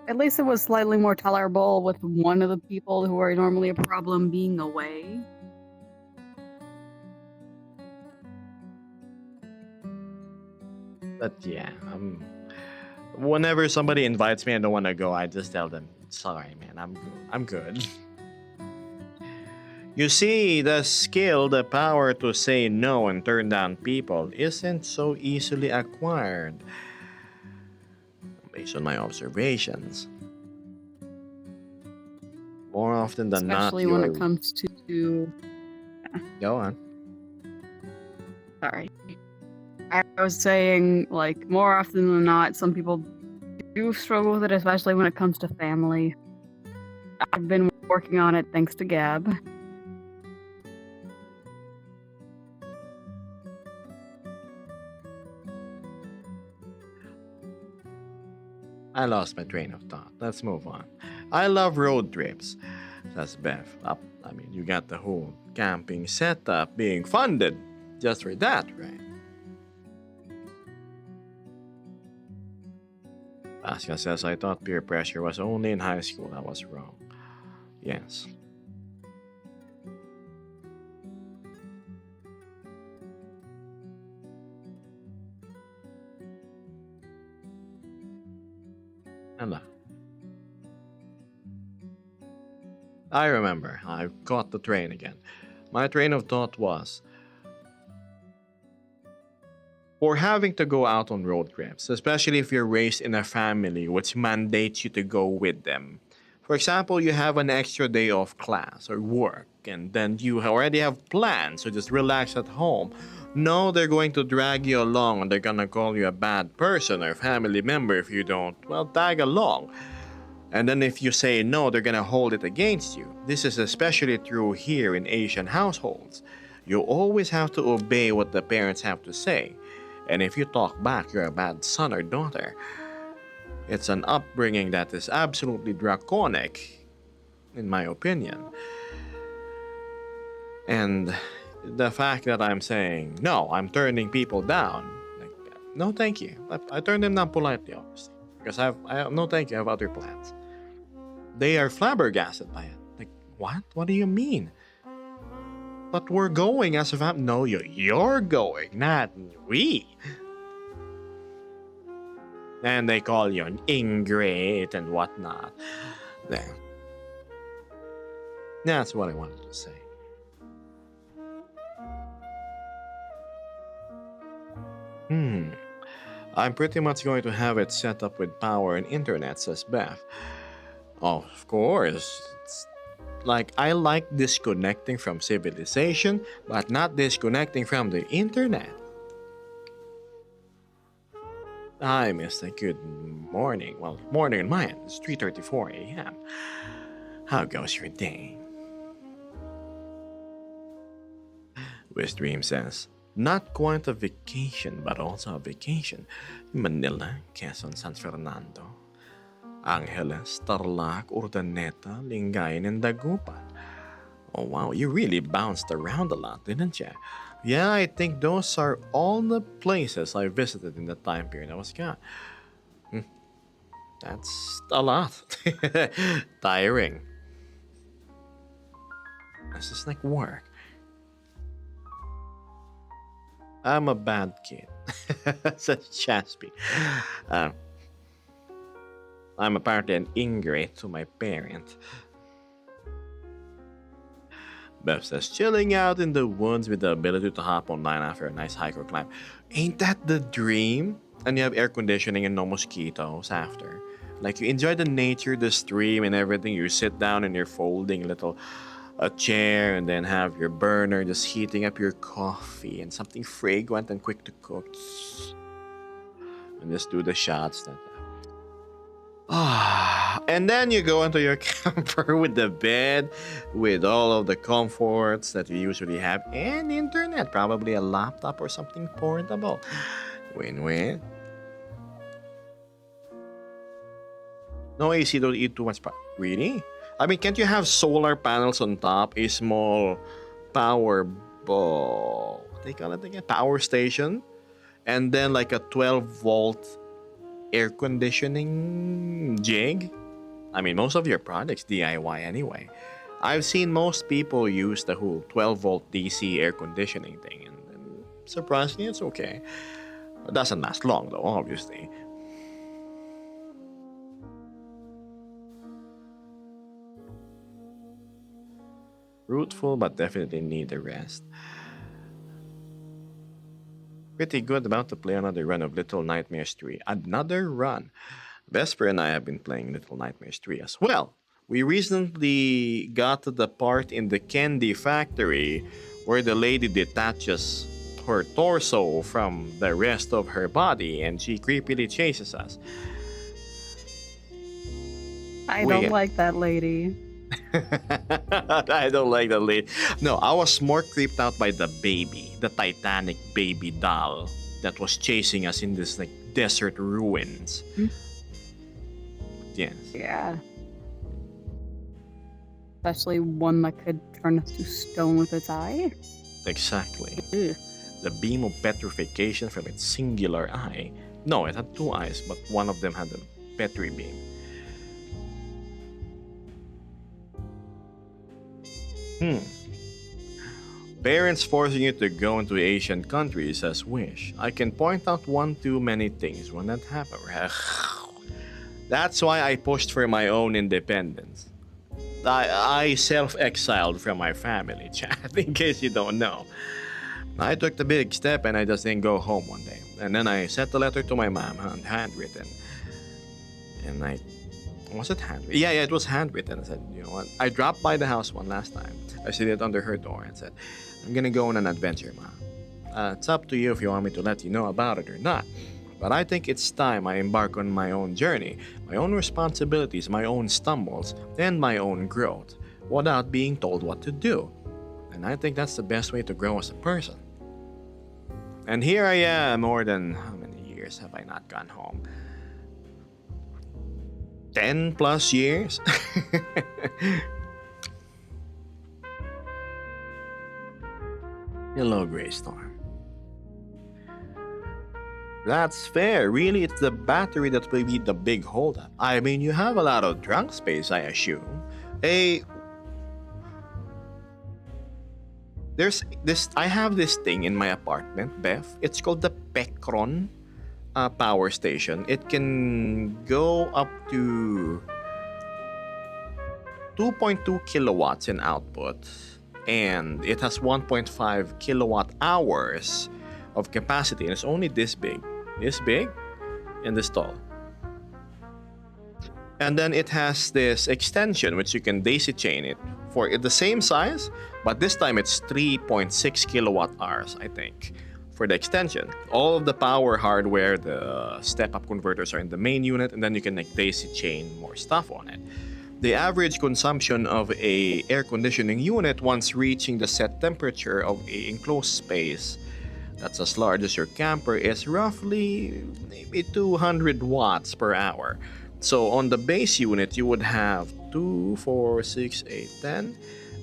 Speaker 2: At least it was slightly more tolerable with one of the people who are normally a problem being away.
Speaker 1: But yeah, whenever somebody invites me and don't want to go, I just tell them, sorry, man, I'm good. You see, the skill, the power to say no and turn down people isn't so easily acquired. Based on my observations, more often than not,
Speaker 2: Especially when it
Speaker 1: you're.
Speaker 2: comes to.
Speaker 1: Go on.
Speaker 2: Sorry. I was saying, like, more often than not, some people do struggle with it, especially when it comes to family. I've been working on it thanks to Gab.
Speaker 1: I lost my train of thought. Let's move on. I love road trips, says Beth. I mean, you got the whole camping setup being funded just for that, right? Pascal says, I thought peer pressure was only in high school. I was wrong. Yes. Hello. I remember. I caught the train again. My train of thought was for having to go out on road trips, especially if you're raised in a family which mandates you to go with them. For example, you have an extra day of class or work, and then you already have plans, so just relax at home. No, they're going to drag you along and they're gonna call you a bad person or family member if you don't, well, tag along. And then if you say no, they're gonna hold it against you. This is especially true here in Asian households. You always have to obey what the parents have to say. And if you talk back, you're a bad son or daughter. It's an upbringing that is absolutely draconic, in my opinion. And the fact that I'm saying, no, I'm turning people down. Like, no, thank you. I turn them down politely, obviously. Because no, thank you, I have other plans. They are flabbergasted by it. Like, what? What do you mean? But we're going as a family. No, you're going, not we. And they call you an ingrate and whatnot. There. That's what I wanted to say. I'm pretty much going to have it set up with power and internet, says Beth. Oh, of course. It's like, I like disconnecting from civilization, but not disconnecting from the internet. Hi, Mister. Good morning. Well, morning in my end. It's 3:34 a.m. How goes your day? Wisdream says, not quite a vacation, but also a vacation. Manila, Quezon, San Fernando, Angeles, Tarlac, Urdaneta, Lingayen, and Dagupan. Oh wow, you really bounced around a lot, didn't you? Yeah, I think those are all the places I visited in the time period I was gone. That's a lot. Tiring. It's just like work. I'm a bad kid, says Chaspi. I'm apparently an ingrate to my parent. Beth says, chilling out in the woods with the ability to hop online after a nice hike or climb. Ain't that the dream? And you have air conditioning and no mosquitoes after. Like you enjoy the nature, the stream, and everything. You sit down in your folding little a chair and then have your burner just heating up your coffee and something fragrant and quick to cook. And just do the shots. And then you go into your camper with the bed, with all of the comforts that you usually have, and internet, probably a laptop or something portable. Win-win. No AC, don't eat too much. Really? I mean, can't you have solar panels on top, a small power ball? They call it again, power station, and then like a 12-volt air conditioning jig? I mean, most of your products DIY anyway. I've seen most people use the whole 12-volt DC air conditioning thing, and surprisingly, it's okay. It doesn't last long, though, obviously. Fruitful, but definitely need a rest. Pretty good, about to play another run of Little Nightmares 3. Another run. Vesper and I have been playing Little Nightmares 3 as well. We recently got to the part in the candy factory where the lady detaches her torso from the rest of her body and she creepily chases us.
Speaker 2: I don't like that lady.
Speaker 1: I don't like the lady. No, I was more creeped out by the baby, the Titanic baby doll that was chasing us in this like desert ruins. Yes.
Speaker 2: Yeah. Especially one that could turn us to stone with its eye.
Speaker 1: Exactly.
Speaker 2: Ugh.
Speaker 1: The beam of petrification from its singular eye. No, it had two eyes, but one of them had a petri beam. Parents forcing you to go into Asian countries as wish. I can point out one too many things when that happened. That's why I pushed for my own independence. I self-exiled from my family, chat, in case you don't know. I took the big step and I just didn't go home one day. And then I sent a letter to my mom, handwritten. And was it handwritten? Yeah, it was handwritten. I said, you know what? I dropped by the house one last time. I stood it under her door and said, I'm gonna go on an adventure, Mom. It's up to you if you want me to let you know about it or not. But I think it's time I embark on my own journey, my own responsibilities, my own stumbles, and my own growth, without being told what to do. And I think that's the best way to grow as a person. And here I am, more than how many years have I not gone home? 10 plus years? Hello, Greystorm. That's fair. Really, it's the battery that will be the big holdup. I mean, you have a lot of trunk space, I assume. There's this. I have this thing in my apartment, Beth. It's called the Pecron power station. It can go up to 2.2 kilowatts in output, and it has 1.5 kilowatt hours of capacity, and it's only this big in the stall. And then it has this extension which you can daisy chain it for the same size, but this time it's 3.6 kilowatt hours, I think, for the extension. All of the power hardware, the step-up converters are in the main unit, and then you can like daisy chain more stuff on it. The average consumption of a air conditioning unit once reaching the set temperature of a enclosed space that's as large as your camper is roughly maybe 200 watts per hour. So on the base unit, you would have 2, 4, 6, 8, 10,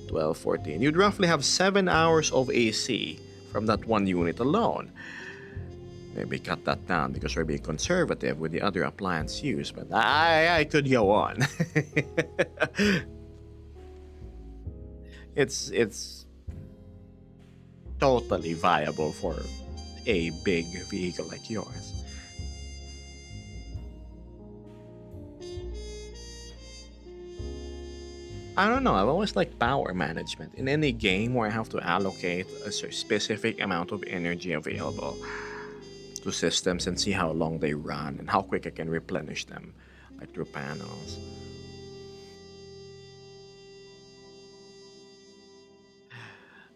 Speaker 1: 12, 14. You'd roughly have 7 hours of AC from that one unit alone. Maybe cut that down because we're being conservative with the other appliance use, but I could go on. It's totally viable for a big vehicle like yours. I don't know. I've always liked power management. In any game where I have to allocate a specific amount of energy available to systems and see how long they run and how quick I can replenish them, like through panels.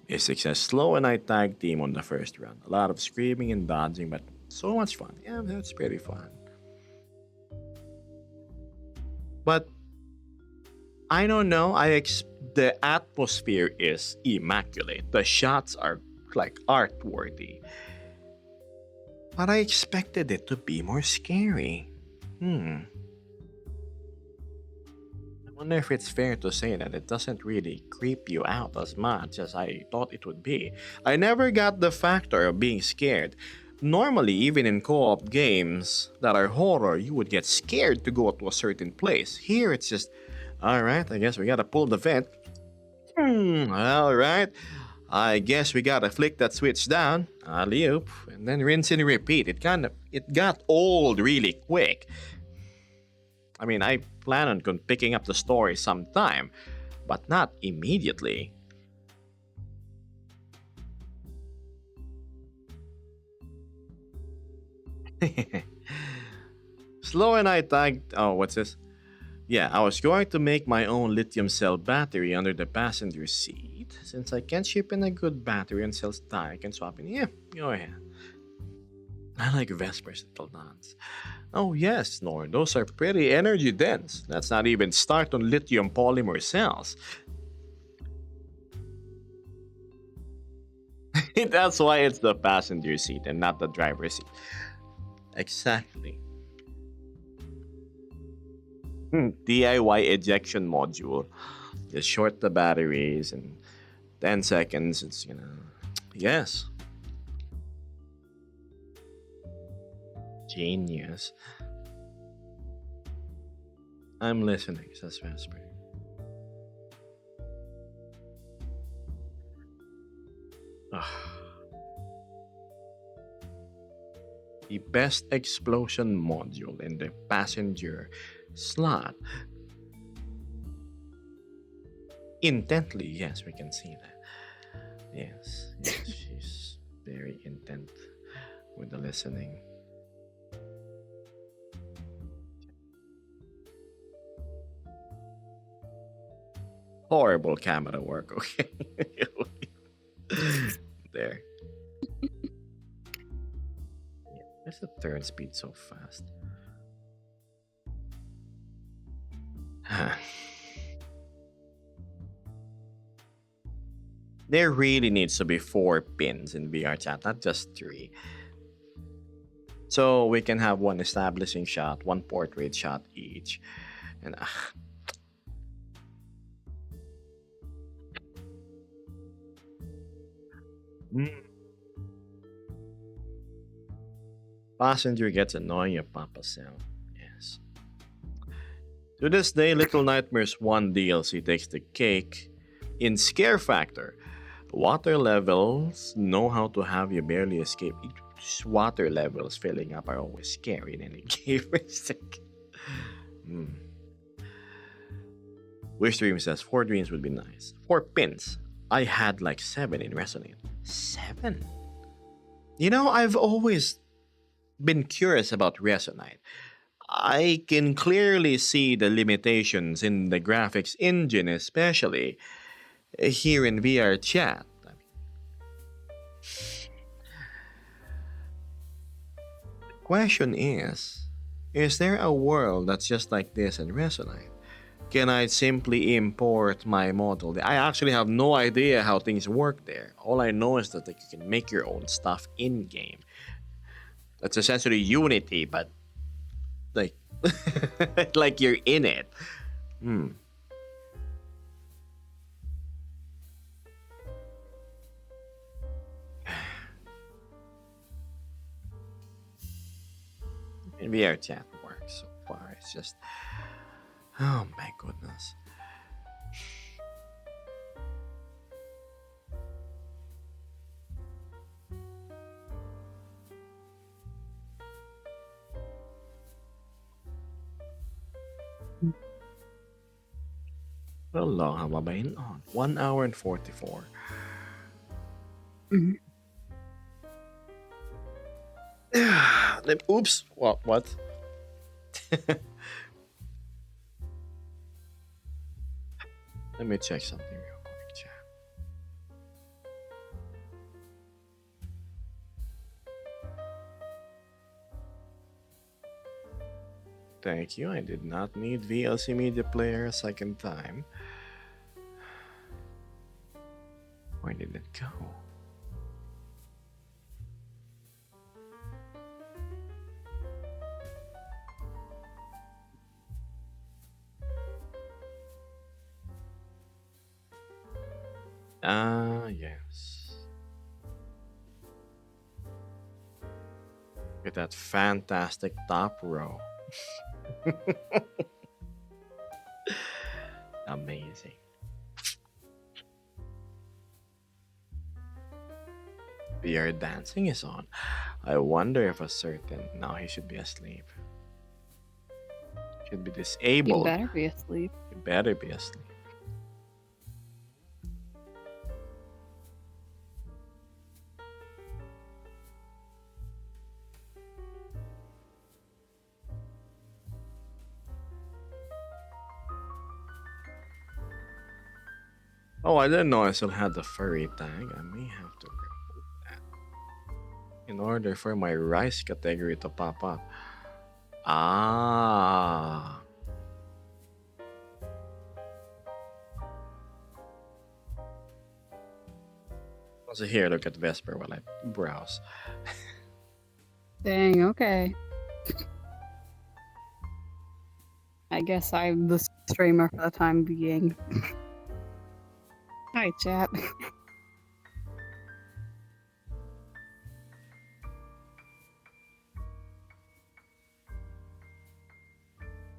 Speaker 1: Mystics says slow and I tag team on the first run. A lot of screaming and dodging, but so much fun. Yeah, that's pretty fun. But I don't know. The atmosphere is immaculate. The shots are like art worthy. But I expected it to be more scary. I wonder if it's fair to say that it doesn't really creep you out as much as I thought it would be. I never got the factor of being scared. Normally, even in co op games that are horror, you would get scared to go to a certain place. Here, it's just, alright, I guess we gotta pull the vent. Alright, I guess we gotta flick that switch down, alley-oop, and then rinse and repeat. It got old really quick. I mean, I plan on picking up the story sometime, but not immediately. Slow and I tagged. Oh, what's this? Yeah, I was going to make my own lithium cell battery under the passenger seat. Since I can't ship in a good battery and cells die, I can swap in. Yeah, go ahead. I like Vesper's little dance. Oh yes, Nor, those are pretty energy dense. That's not even start on lithium polymer cells. That's why it's the passenger seat and not the driver's seat. Exactly. DIY ejection module. Just short the batteries and 10 seconds. Yes. Genius. I'm listening, says Vesper. The best explosion module in the passenger slot. Intently, yes, we can see that. Yes, she's very intent with the listening. Horrible camera work, okay? There. Yeah, where's the turn speed so fast? There really needs to be 4 pins in VR chat, not just 3. So we can have one establishing shot, one portrait shot each. And Passenger gets annoying your Papa sound. Yes. To this day, Little Nightmares 1 DLC takes the cake in scare factor. Water levels know how to have you barely escape. Water levels filling up are always scary in any game. Wish Dream says 4 dreams would be nice. 4 pins. I had like 7 in Resonate. 7? You know, I've always been curious about Resonate. I can clearly see the limitations in the graphics engine, especially here in VR chat. The question is there a world that's just like this in Resonate? Can I simply import my model? I actually have no idea how things work there. All I know is that you can make your own stuff in game. That's essentially Unity, but like like you're in it. In VR chat works so far. It's just, oh my goodness. How long have I been on? 1 hour and 44.
Speaker 2: Mhm.
Speaker 1: Oops. What? Let me check something real quick, chat. Thank you. I did not need VLC Media Player a second time. Where did it go? Yes. Look at that fantastic top row. Amazing. VR dancing is on. I wonder if a certain. Now he should be asleep. Should be
Speaker 2: You
Speaker 1: disabled.
Speaker 2: better be asleep.
Speaker 1: He better be asleep. Oh, I didn't know I still had the furry tag. I may have to remove that in order for my rice category to pop up. Ah. So here, look at Vesper while I browse.
Speaker 2: Dang, okay. I guess I'm the streamer for the time being. Hi, chat.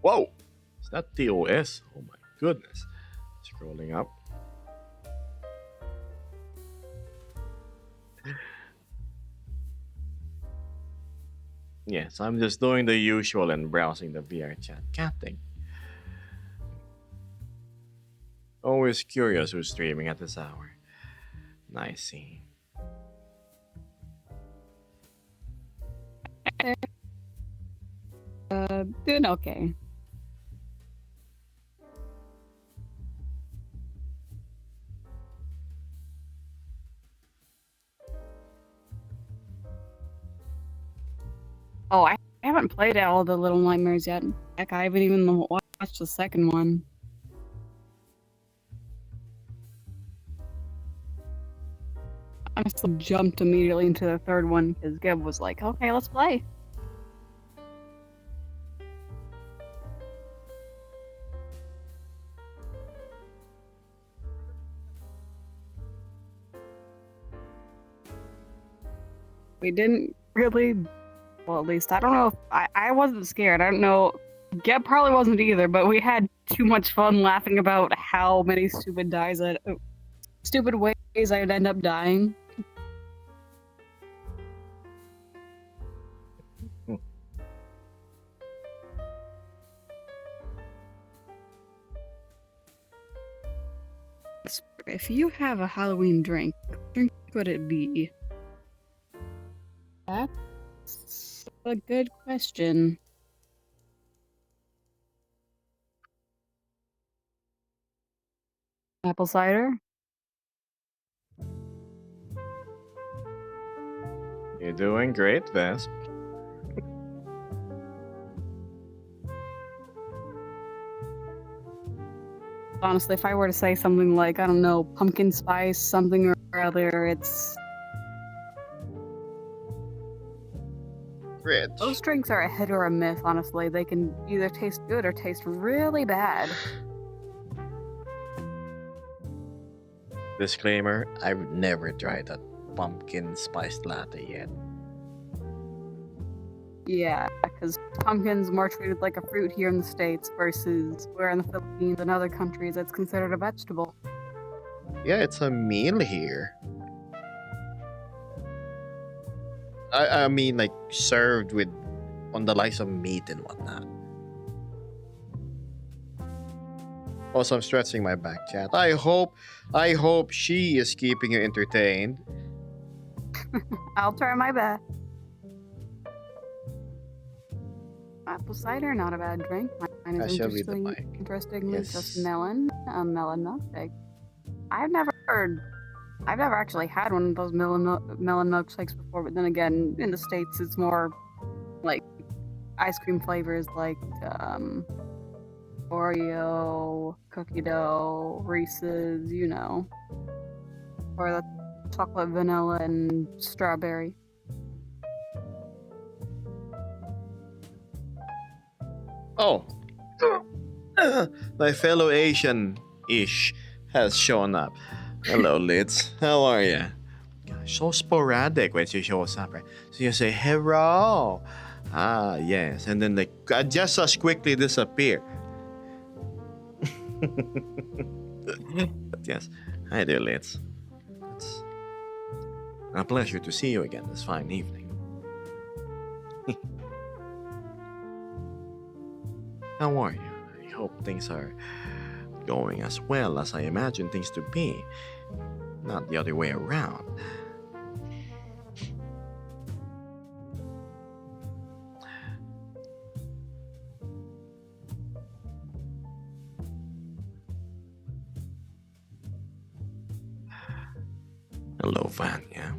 Speaker 1: Whoa! Is that TOS? Oh my goodness. Scrolling up. Yes, I'm just doing the usual and browsing the VR chat. Catting. Always curious who's streaming at this hour. Nice scene.
Speaker 2: Doing okay. Oh, I haven't played all the Little Nightmares yet. Heck, I haven't even watched the second one. I still jumped immediately into the third one because Geb was like, okay, let's play. We didn't really, well, at least I don't know if I wasn't scared. I don't know. Geb probably wasn't either, but we had too much fun laughing about how many stupid ways I'd end up dying. If you have a Halloween drink, what drink would it be? That's a good question. Apple cider?
Speaker 1: You're doing great, Vesp.
Speaker 2: Honestly, if I were to say something like, I don't know, pumpkin spice, something or other, it's...
Speaker 1: Rich.
Speaker 2: Those drinks are a hit or a miss, honestly. They can either taste good or taste really bad.
Speaker 1: Disclaimer, I've never tried that pumpkin spiced latte yet.
Speaker 2: Yeah, because pumpkin's more treated like a fruit here in the States versus where in the Philippines and other countries it's considered a vegetable.
Speaker 1: Yeah, it's a meal here. I mean, like, served with on the likes of meat and whatnot. Also, I'm stretching my back, chat. I hope she is keeping you entertained.
Speaker 2: I'll try my best. Apple cider, not a bad drink. Mine
Speaker 1: I
Speaker 2: is
Speaker 1: shall read the mic.
Speaker 2: interestingly
Speaker 1: Yes.
Speaker 2: just melon, melon milkshake. I've never actually had one of those melon milkshakes before, but then again, in the States, it's more like ice cream flavors like Oreo, cookie dough, Reese's, or the chocolate, vanilla, and strawberry.
Speaker 1: Oh, my fellow Asian-ish has shown up. Hello, Liz. How are you? Gosh, so sporadic when she shows up, right? So you say, hello. Ah, yes. And then they just as quickly disappear. But yes, hi there, Liz. It's a pleasure to see you again this fine evening. How are you? I hope things are going as well as I imagine things to be, not the other way around. Hello, Vanya.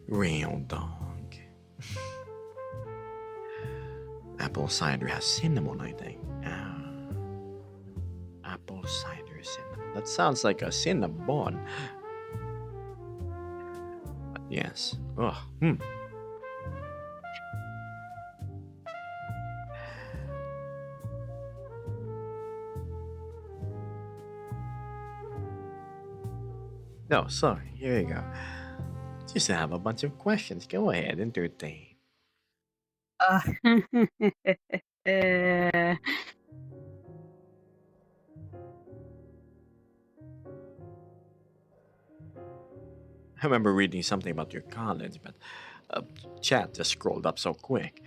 Speaker 1: Real dog. Apple cider has cinnamon, I think. Apple cider cinnamon. That sounds like a cinnabon. But yes. Oh, No, sorry. Here you go. Just have a bunch of questions. Go ahead, entertain.
Speaker 2: Uh,
Speaker 1: I remember reading something about your college, but chat just scrolled up so quick.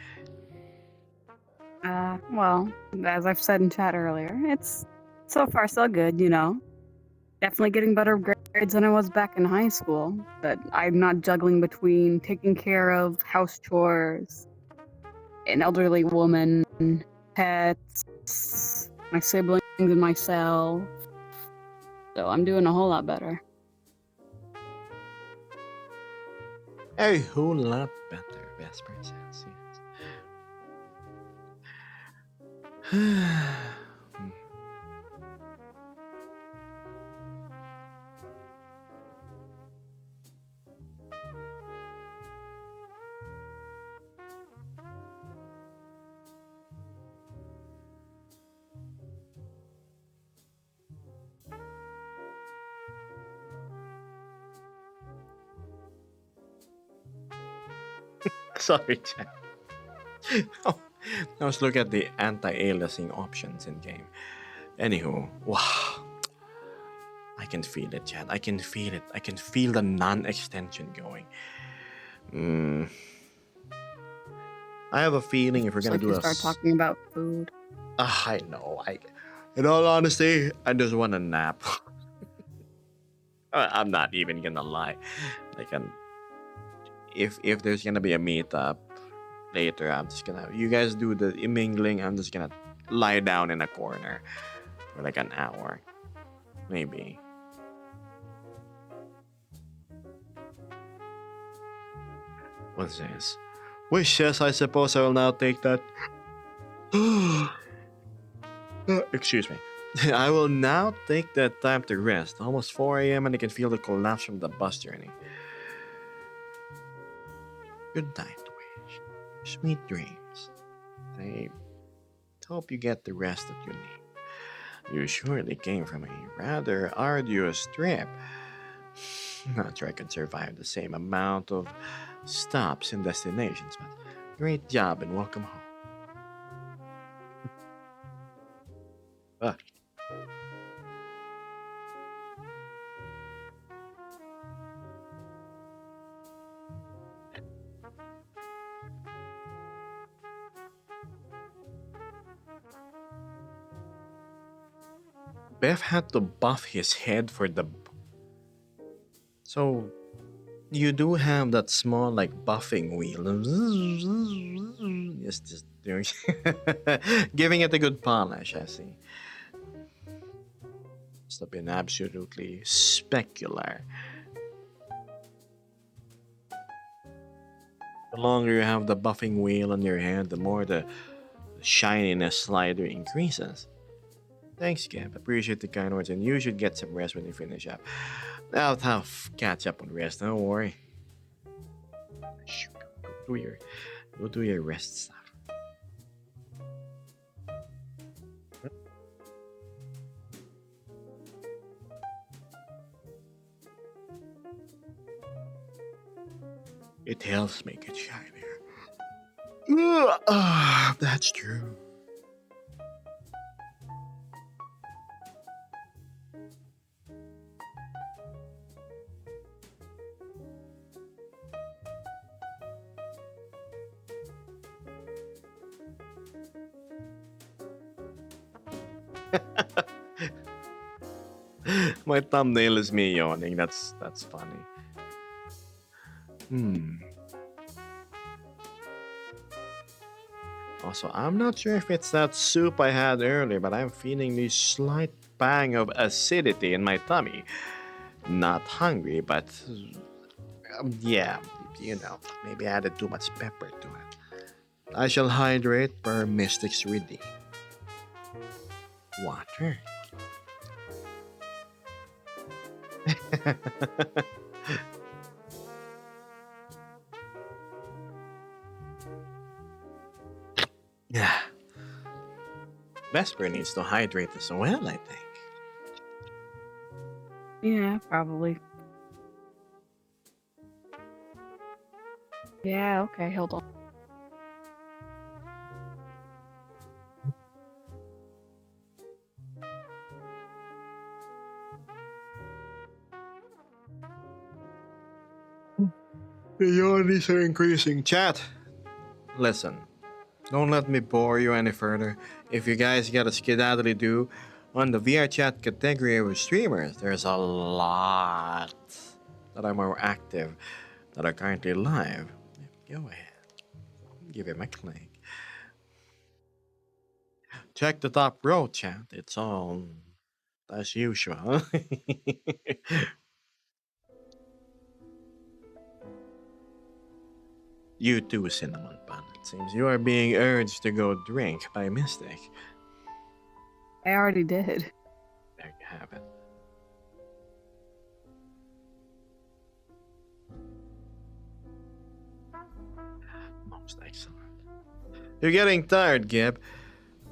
Speaker 2: well, as I've said in chat earlier, it's so far so good, Definitely getting better grades than I was back in high school, but I'm not juggling between taking care of house chores, an elderly woman, pets, my siblings, and myself. So I'm doing a whole lot better.
Speaker 1: A whole lot better, Vesper says. Yes. Sorry, chat. I was looking at the anti-aliasing options in game. Anywho, wow. I can feel it, chat. I can feel it. I can feel the non-extension going. I have a feeling if we're gonna
Speaker 2: Like
Speaker 1: do
Speaker 2: you
Speaker 1: a
Speaker 2: start talking about food.
Speaker 1: I know. In all honesty, I just want a nap. I'm not even gonna lie. Like, if there's gonna be a meetup later, I'm just gonna. You guys do the mingling. I'm just gonna lie down in a corner for like an hour, maybe. What's this? Wishes. I suppose I will now take that. Excuse me. I will now take that time to rest. Almost 4 a.m. and I can feel the collapse from the bus journey. Good night, Wish. Sweet dreams. I hope you get the rest that you need. You surely came from a rather arduous trip. Not sure I can survive the same amount of stops and destinations, but great job and welcome home. Ah. Beth had to buff his head for the. So you do have that small like buffing wheel. Just doing giving it a good polish, I see. Must have been absolutely specular. The longer you have the buffing wheel on your hand, the more the shininess slider increases. Thanks, Gab. Appreciate the kind words, and you should get some rest when you finish up. I'll have catch up on rest. Don't worry. Shoot, go do your rest stuff. It helps make it shinier. That's true. My thumbnail is me yawning. That's funny. Hmm. Also, I'm not sure if it's that soup I had earlier, but I'm feeling this slight pang of acidity in my tummy. Not hungry, but yeah, maybe I added too much pepper to it. I shall hydrate per Mystic's reading. Water. Yeah. Vesper needs to hydrate as well, I think.
Speaker 2: Yeah, probably. Yeah, okay, hold on.
Speaker 1: Priorities are increasing. Chat, listen. Don't let me bore you any further. If you guys got a skedaddly do, on the VR chat category of streamers, there's a lot that are more active that are currently live. Go ahead. Give him a click. Check the top row, chat. It's all as usual. You too, Cinnamon Bun. It seems you are being urged to go drink by Mystic.
Speaker 2: I already did.
Speaker 1: There you have it. Most excellent. You're getting tired, Gib.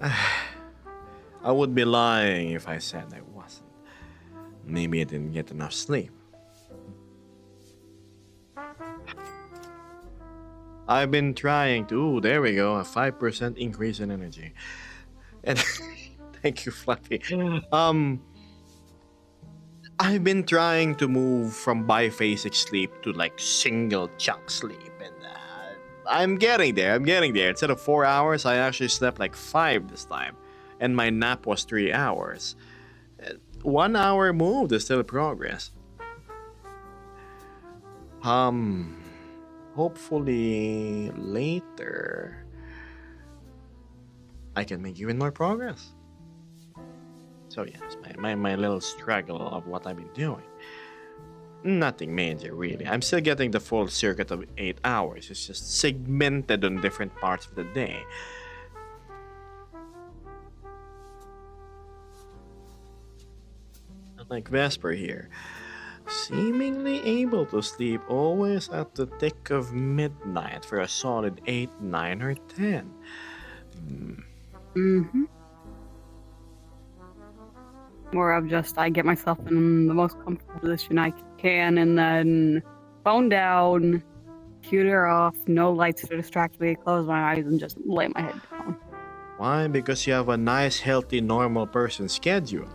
Speaker 1: I would be lying if I said I wasn't. Maybe I didn't get enough sleep. I've been trying to. Ooh, there we go. A 5% increase in energy. And thank you, Fluffy. I've been trying to move from biphasic sleep to like single chunk sleep, and I'm getting there. Instead of 4 hours, I actually slept like 5 this time, and my nap was 3 hours. 1 hour move is still progress. Hopefully later I can make even more progress. So yes, my little struggle of what I've been doing. Nothing major really. I'm still getting the full circuit of 8 hours. It's just segmented on different parts of the day. Like Vesper here, seemingly able to sleep always at the tick of midnight for a solid 8, 9, or 10.
Speaker 2: Mm-hmm. More of just I get myself in the most comfortable position I can, and then phone down, computer off, no lights to distract me, close my eyes, and just lay my head down.
Speaker 1: Why? Because you have a nice, healthy, normal person schedule.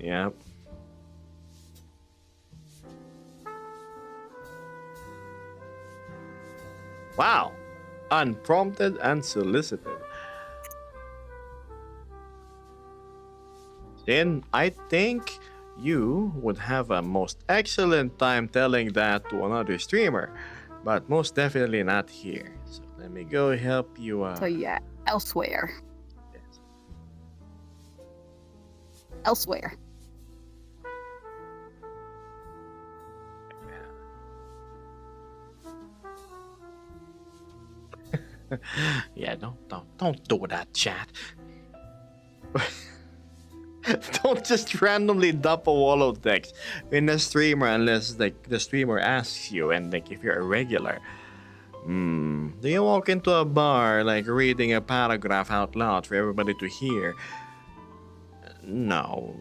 Speaker 1: Yep. Wow. Unprompted and solicited. then I think you would have a most excellent time telling that to another streamer, but most definitely not here. So let me go help you.
Speaker 2: So yeah, elsewhere.
Speaker 1: Yes.
Speaker 2: Elsewhere.
Speaker 1: Yeah, don't do that, chat. Don't just randomly dump a wall of text in a streamer unless like the streamer asks you and like if you're a regular. Do you walk into a bar like reading a paragraph out loud for everybody to hear? No.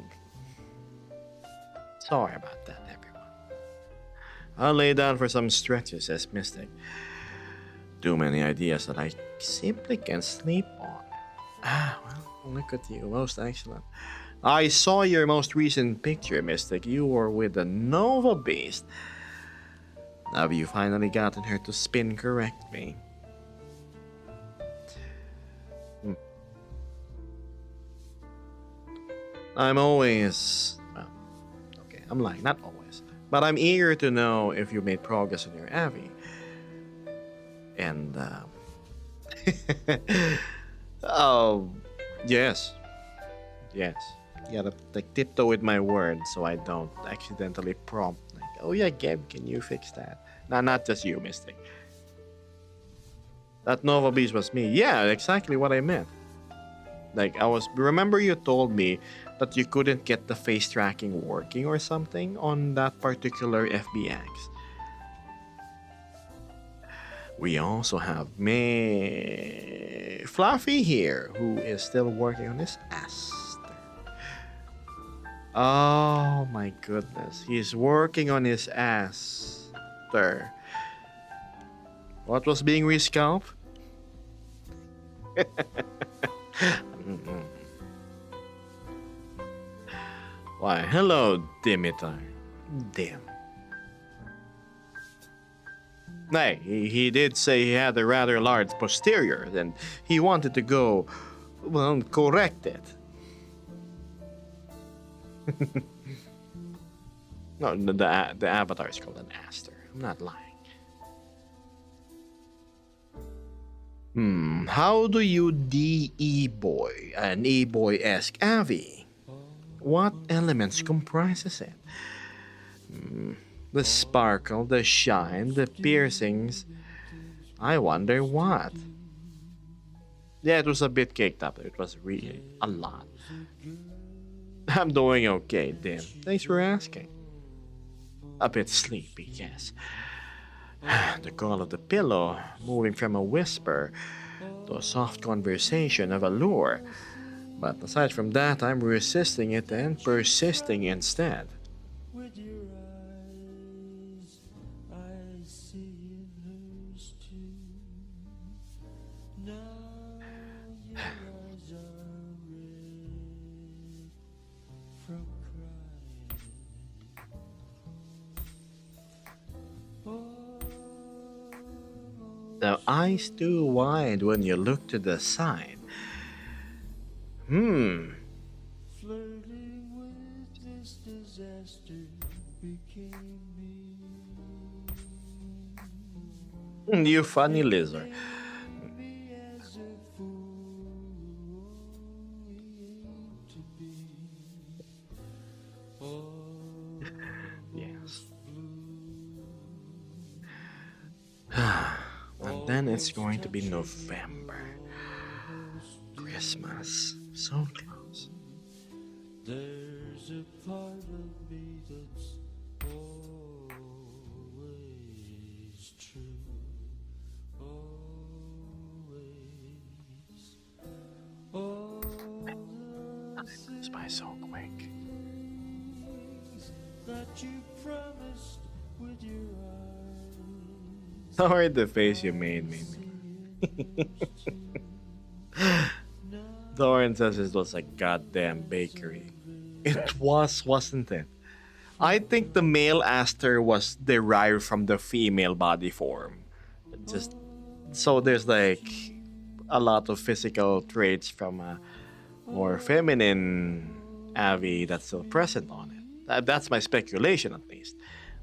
Speaker 1: Sorry about that, everyone. I'll lay down for some stretches, says Mystic. Too many ideas that I simply can't sleep on. Well, look at you, most excellent. I saw your most recent picture, Mystic. You were with the Nova Beast. Have you finally gotten her to spin correctly? I'm always... Well, okay, I'm lying, not always. But I'm eager to know if you made progress on your Avi. And, oh, yes. Yes. You gotta like tiptoe with my words so I don't accidentally prompt like, oh yeah, Geb, can you fix that? Nah, not just you, Mystic. That Nova Beast was me. Yeah, exactly what I meant. Like remember you told me that you couldn't get the face tracking working or something on that particular FBX. We also have Fluffy here, who is still working on his Aster. Oh my goodness, he's working on his Aster. What was being rescalped? Why, hello, Dimitar. Dim. Nay, he did say he had a rather large posterior, and he wanted to go, well, correct it. No, the avatar is called an Aster. I'm not lying. How do you de-E-boy an E-boy-esque Avi? What elements comprises it? The sparkle, the shine, the piercings. I wonder what. Yeah, it was a bit caked up. It was really a lot. I'm doing okay, Dim. Thanks for asking. A bit sleepy, yes. The call of the pillow, moving from a whisper to a soft conversation of allure. But aside from that, I'm resisting it and persisting instead.
Speaker 4: With your eyes, I see in hers too. Now your eyes are red from crying.
Speaker 1: The eyes too wide when you look to the side.
Speaker 4: Flirting with this disaster became me.
Speaker 1: You funny lizard.
Speaker 4: Me as a fool to be.
Speaker 1: Yes. And then it's going to be November. Christmas. So close.
Speaker 4: There's a part of me that's always true. Always. All
Speaker 1: It's by so quick.
Speaker 4: things that you promised with your eyes.
Speaker 1: Sorry, the face you made me. Doran says it was a goddamn bakery. It was, wasn't it? I think the male Aster was derived from the female body form. Just so there's like a lot of physical traits from a more feminine Avi that's still present on it. That's my speculation, at least.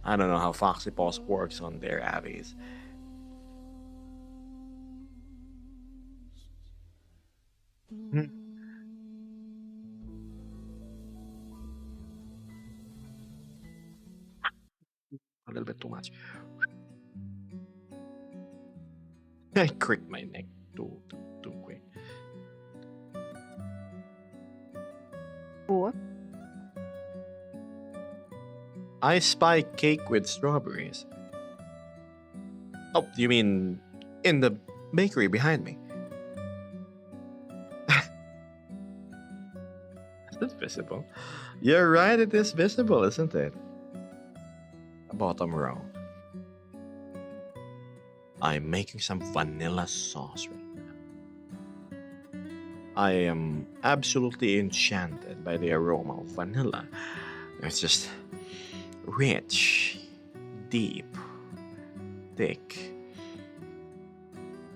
Speaker 1: I don't know how Foxy Paws works on their Avis. Hmm, a little bit too much. I cricked my neck too quick.
Speaker 2: What?
Speaker 1: I spy cake with strawberries. Oh, you mean in the bakery behind me? Is it visible? You're right, it is visible, isn't it? Bottom row. I'm making some vanilla sauce right now. I am absolutely enchanted by the aroma of vanilla. It's just rich, deep, thick,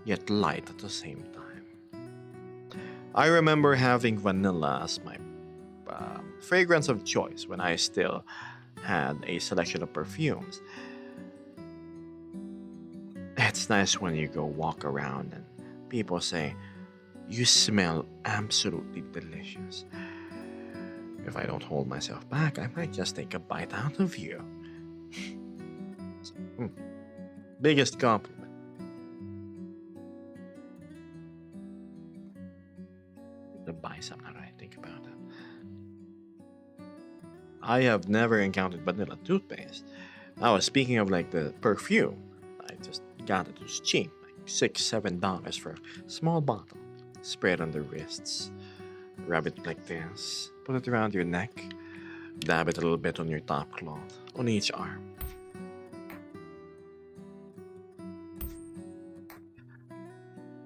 Speaker 1: yet light at the same time. I remember having vanilla as my fragrance of choice when I still had a selection of perfumes. It's nice when you go walk around and people say, "You smell absolutely delicious." If I don't hold myself back, I might just take a bite out of you. Hmm, biggest compliment. The buy some now that I think about it. I have never encountered vanilla toothpaste. I was speaking of like the perfume. I just got it. It was cheap, like $6, $7 for a small bottle. Spray it on the wrists. Rub it like this. Put it around your neck. Dab it a little bit on your top cloth, on each arm.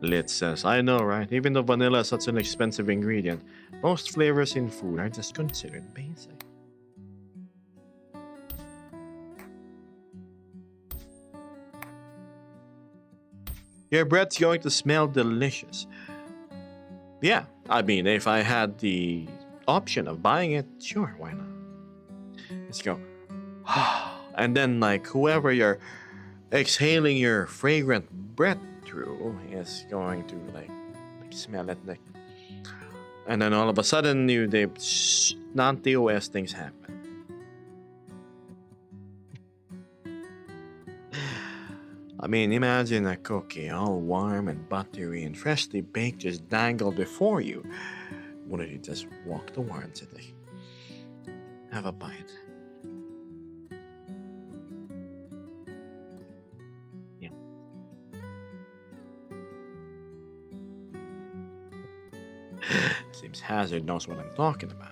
Speaker 1: Lit says, I know, right? Even though vanilla is such an expensive ingredient, most flavors in food are just considered basic. Your breath's going to smell delicious. Yeah, I mean, if I had the option of buying it, sure, why not? Let's go. And then, like, whoever you're exhaling your fragrant breath through is going to, like smell it. Like, and then all of a sudden, non-TOS things happen. I mean, imagine a cookie all warm and buttery and freshly baked just dangled before you. Wouldn't you just walk towards it? Like, have a bite. Yeah. Seems Hazard knows what I'm talking about.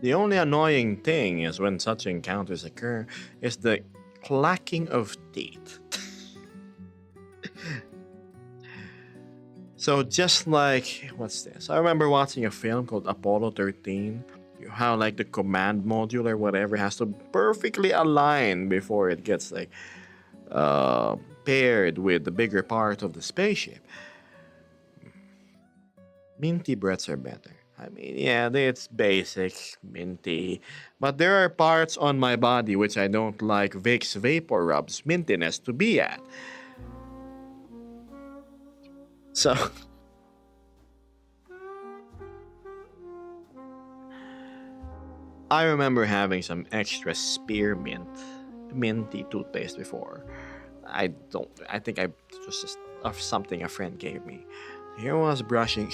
Speaker 1: The only annoying thing is when such encounters occur is the clacking of teeth. So just like, what's this? I remember watching a film called Apollo 13. How like the command module or whatever has to perfectly align before it gets like paired with the bigger part of the spaceship. Minty breaths are better. I mean, yeah, it's basic, minty. But there are parts on my body which I don't like Vicks Vapor Rub's mintiness to be at. So, I remember having some extra spearmint, minty toothpaste before. I think it was just of something a friend gave me. Here was brushing.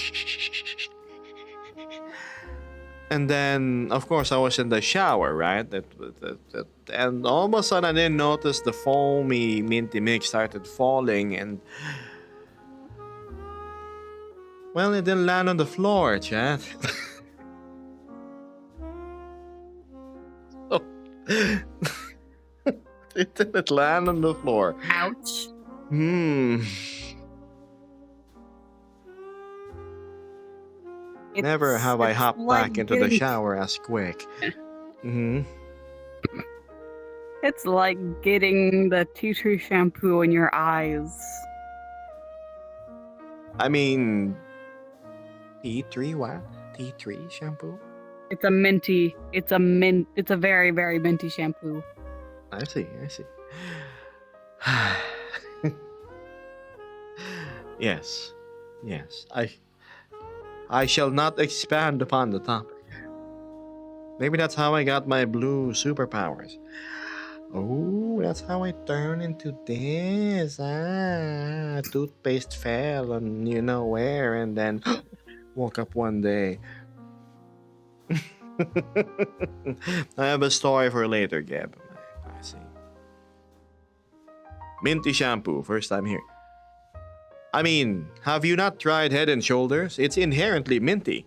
Speaker 1: And then, of course, I was in the shower, right? And all of a sudden, I didn't notice the foamy minty mix started falling, and well, it didn't land on the floor, chat. Oh. It didn't land on the floor.
Speaker 2: Ouch.
Speaker 1: Hmm. Never have I
Speaker 2: it's
Speaker 1: hopped
Speaker 2: like
Speaker 1: back into the
Speaker 2: getting-
Speaker 1: shower as quick. Hmm.
Speaker 2: It's like getting the tea tree shampoo in your eyes.
Speaker 1: I mean, T3 what? T3 shampoo?
Speaker 2: It's a minty. It's a very, very minty shampoo.
Speaker 1: I see, I see. Yes, yes. I shall not expand upon the topic. Maybe that's how I got my blue superpowers. Oh, that's how I turn into this. Ah, toothpaste fell on you know where and then woke up one day. I have a story for later, Gab. I see. Minty shampoo, first time here. I mean, have you not tried Head and Shoulders? It's inherently minty.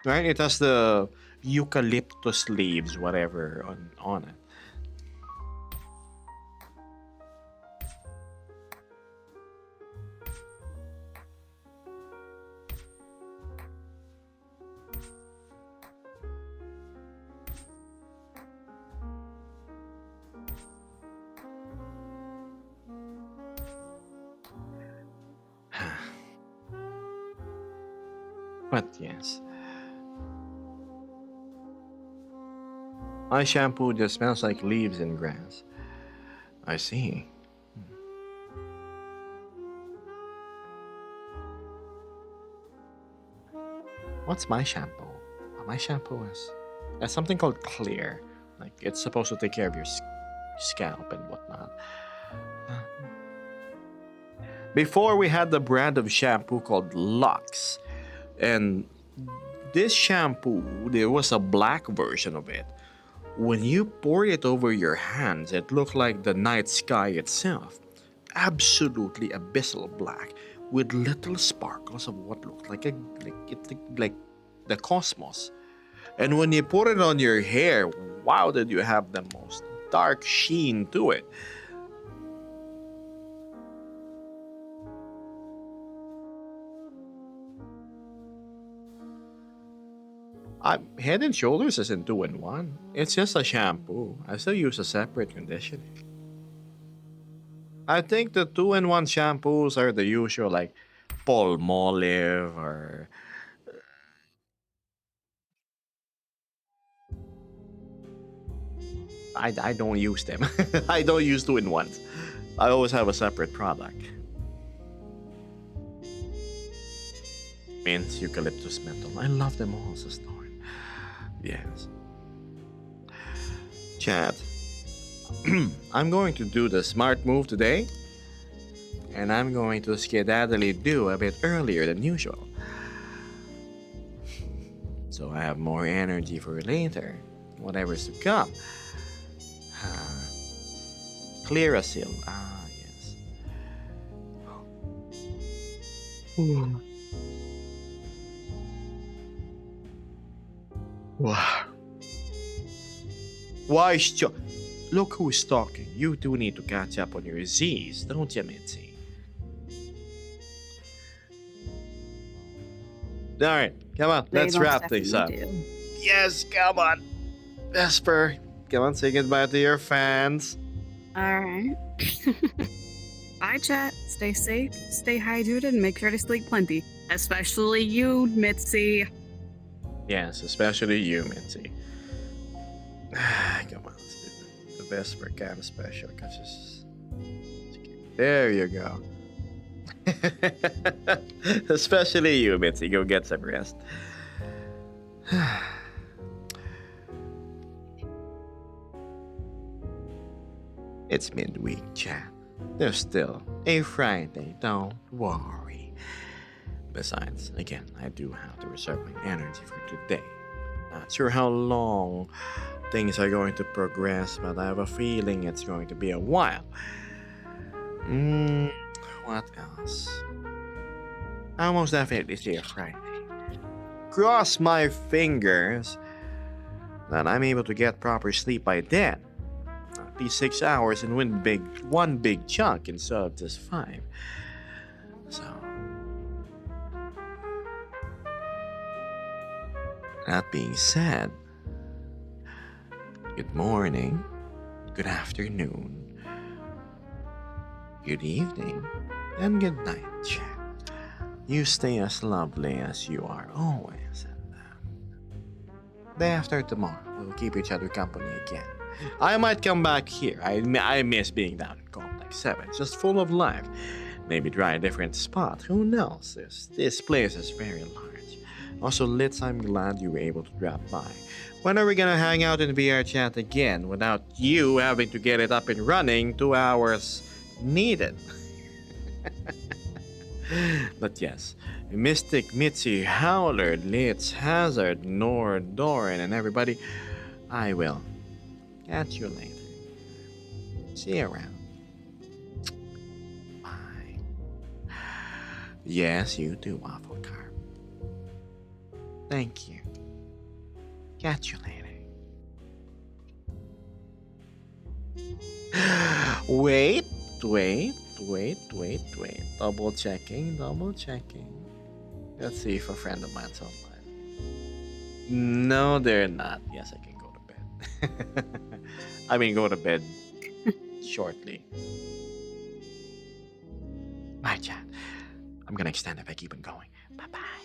Speaker 1: Right? It has the eucalyptus leaves, whatever, on it. But yes. My shampoo just smells like leaves and grass. I see. What's my shampoo? My shampoo has something called Clear. Like it's supposed to take care of your scalp and whatnot. Before we had the brand of shampoo called Lux, and this shampoo there was a black version of it. When you poured it over your hands, it looked like the night sky itself. Absolutely abyssal black, with little sparkles of what looked like like the cosmos. And when you put it on your hair, wow, did you have the most dark sheen to it. Head and Shoulders isn't 2-in-1. It's just a shampoo. I still use a separate conditioning. I think the 2-in-1 shampoos are the usual, like Palmolive or. I don't use them. I don't use 2-in-1s. I always have a separate product. Mint, eucalyptus, menthol. I love them all, Sis Thorn. Yes. Chat. I'm going to do the smart move today. And I'm going to skedaddly do a bit earlier than usual. So I have more energy for later. Whatever's to come. Clearasil. Ah, yes. Wow. Why, look who's talking. You do need to catch up on your Z's, don't you, Mitzi? Alright, come on,
Speaker 2: They
Speaker 1: let's
Speaker 2: most
Speaker 1: wrap things up.
Speaker 2: definitely do.
Speaker 1: Yes, come on. Vesper, come on, say goodbye to your fans.
Speaker 2: All right. Bye, chat. Stay safe, stay hydrated, and make sure to sleep plenty. Especially you, Mitzi.
Speaker 1: Yes, especially you, Mitzi. Come on, let's do the Vesper kind of special. There you go. Especially you, Mitzi. Go get some rest. It's midweek, chat. There's still a Friday, don't worry. Besides, again, I do have to reserve my energy for today. Not sure how long things are going to progress, but I have a feeling it's going to be a while. What else? I'll most definitely see a Friday. Cross my fingers that I'm able to get proper sleep by then. At least 6 hours and one big chunk instead of just 5. So That being said, good morning, good afternoon, good evening, and good night, chat. You stay as lovely as you are always. And day after tomorrow, we'll keep each other company again. I might come back here. I miss being down in Complex 7. It's just full of life. Maybe try a different spot. Who knows? This place is very large. Also, Litz, I'm glad you were able to drop by. When are we gonna hang out in VR chat again without you having to get it up and running 2 hours needed? But yes, Mystic, Mitzi, Howler, Litz, Hazard, Nord, Doran, and everybody, I will catch you later. See you around. Bye. Yes, you too, Waffle Carp. Thank you. Catch you later. Wait. Double checking. Let's see if a friend of mine's online. No, they're not. Yes, I can go to bed. I mean, go to bed shortly. Bye, chat. I'm gonna extend if I keep on going. Bye bye.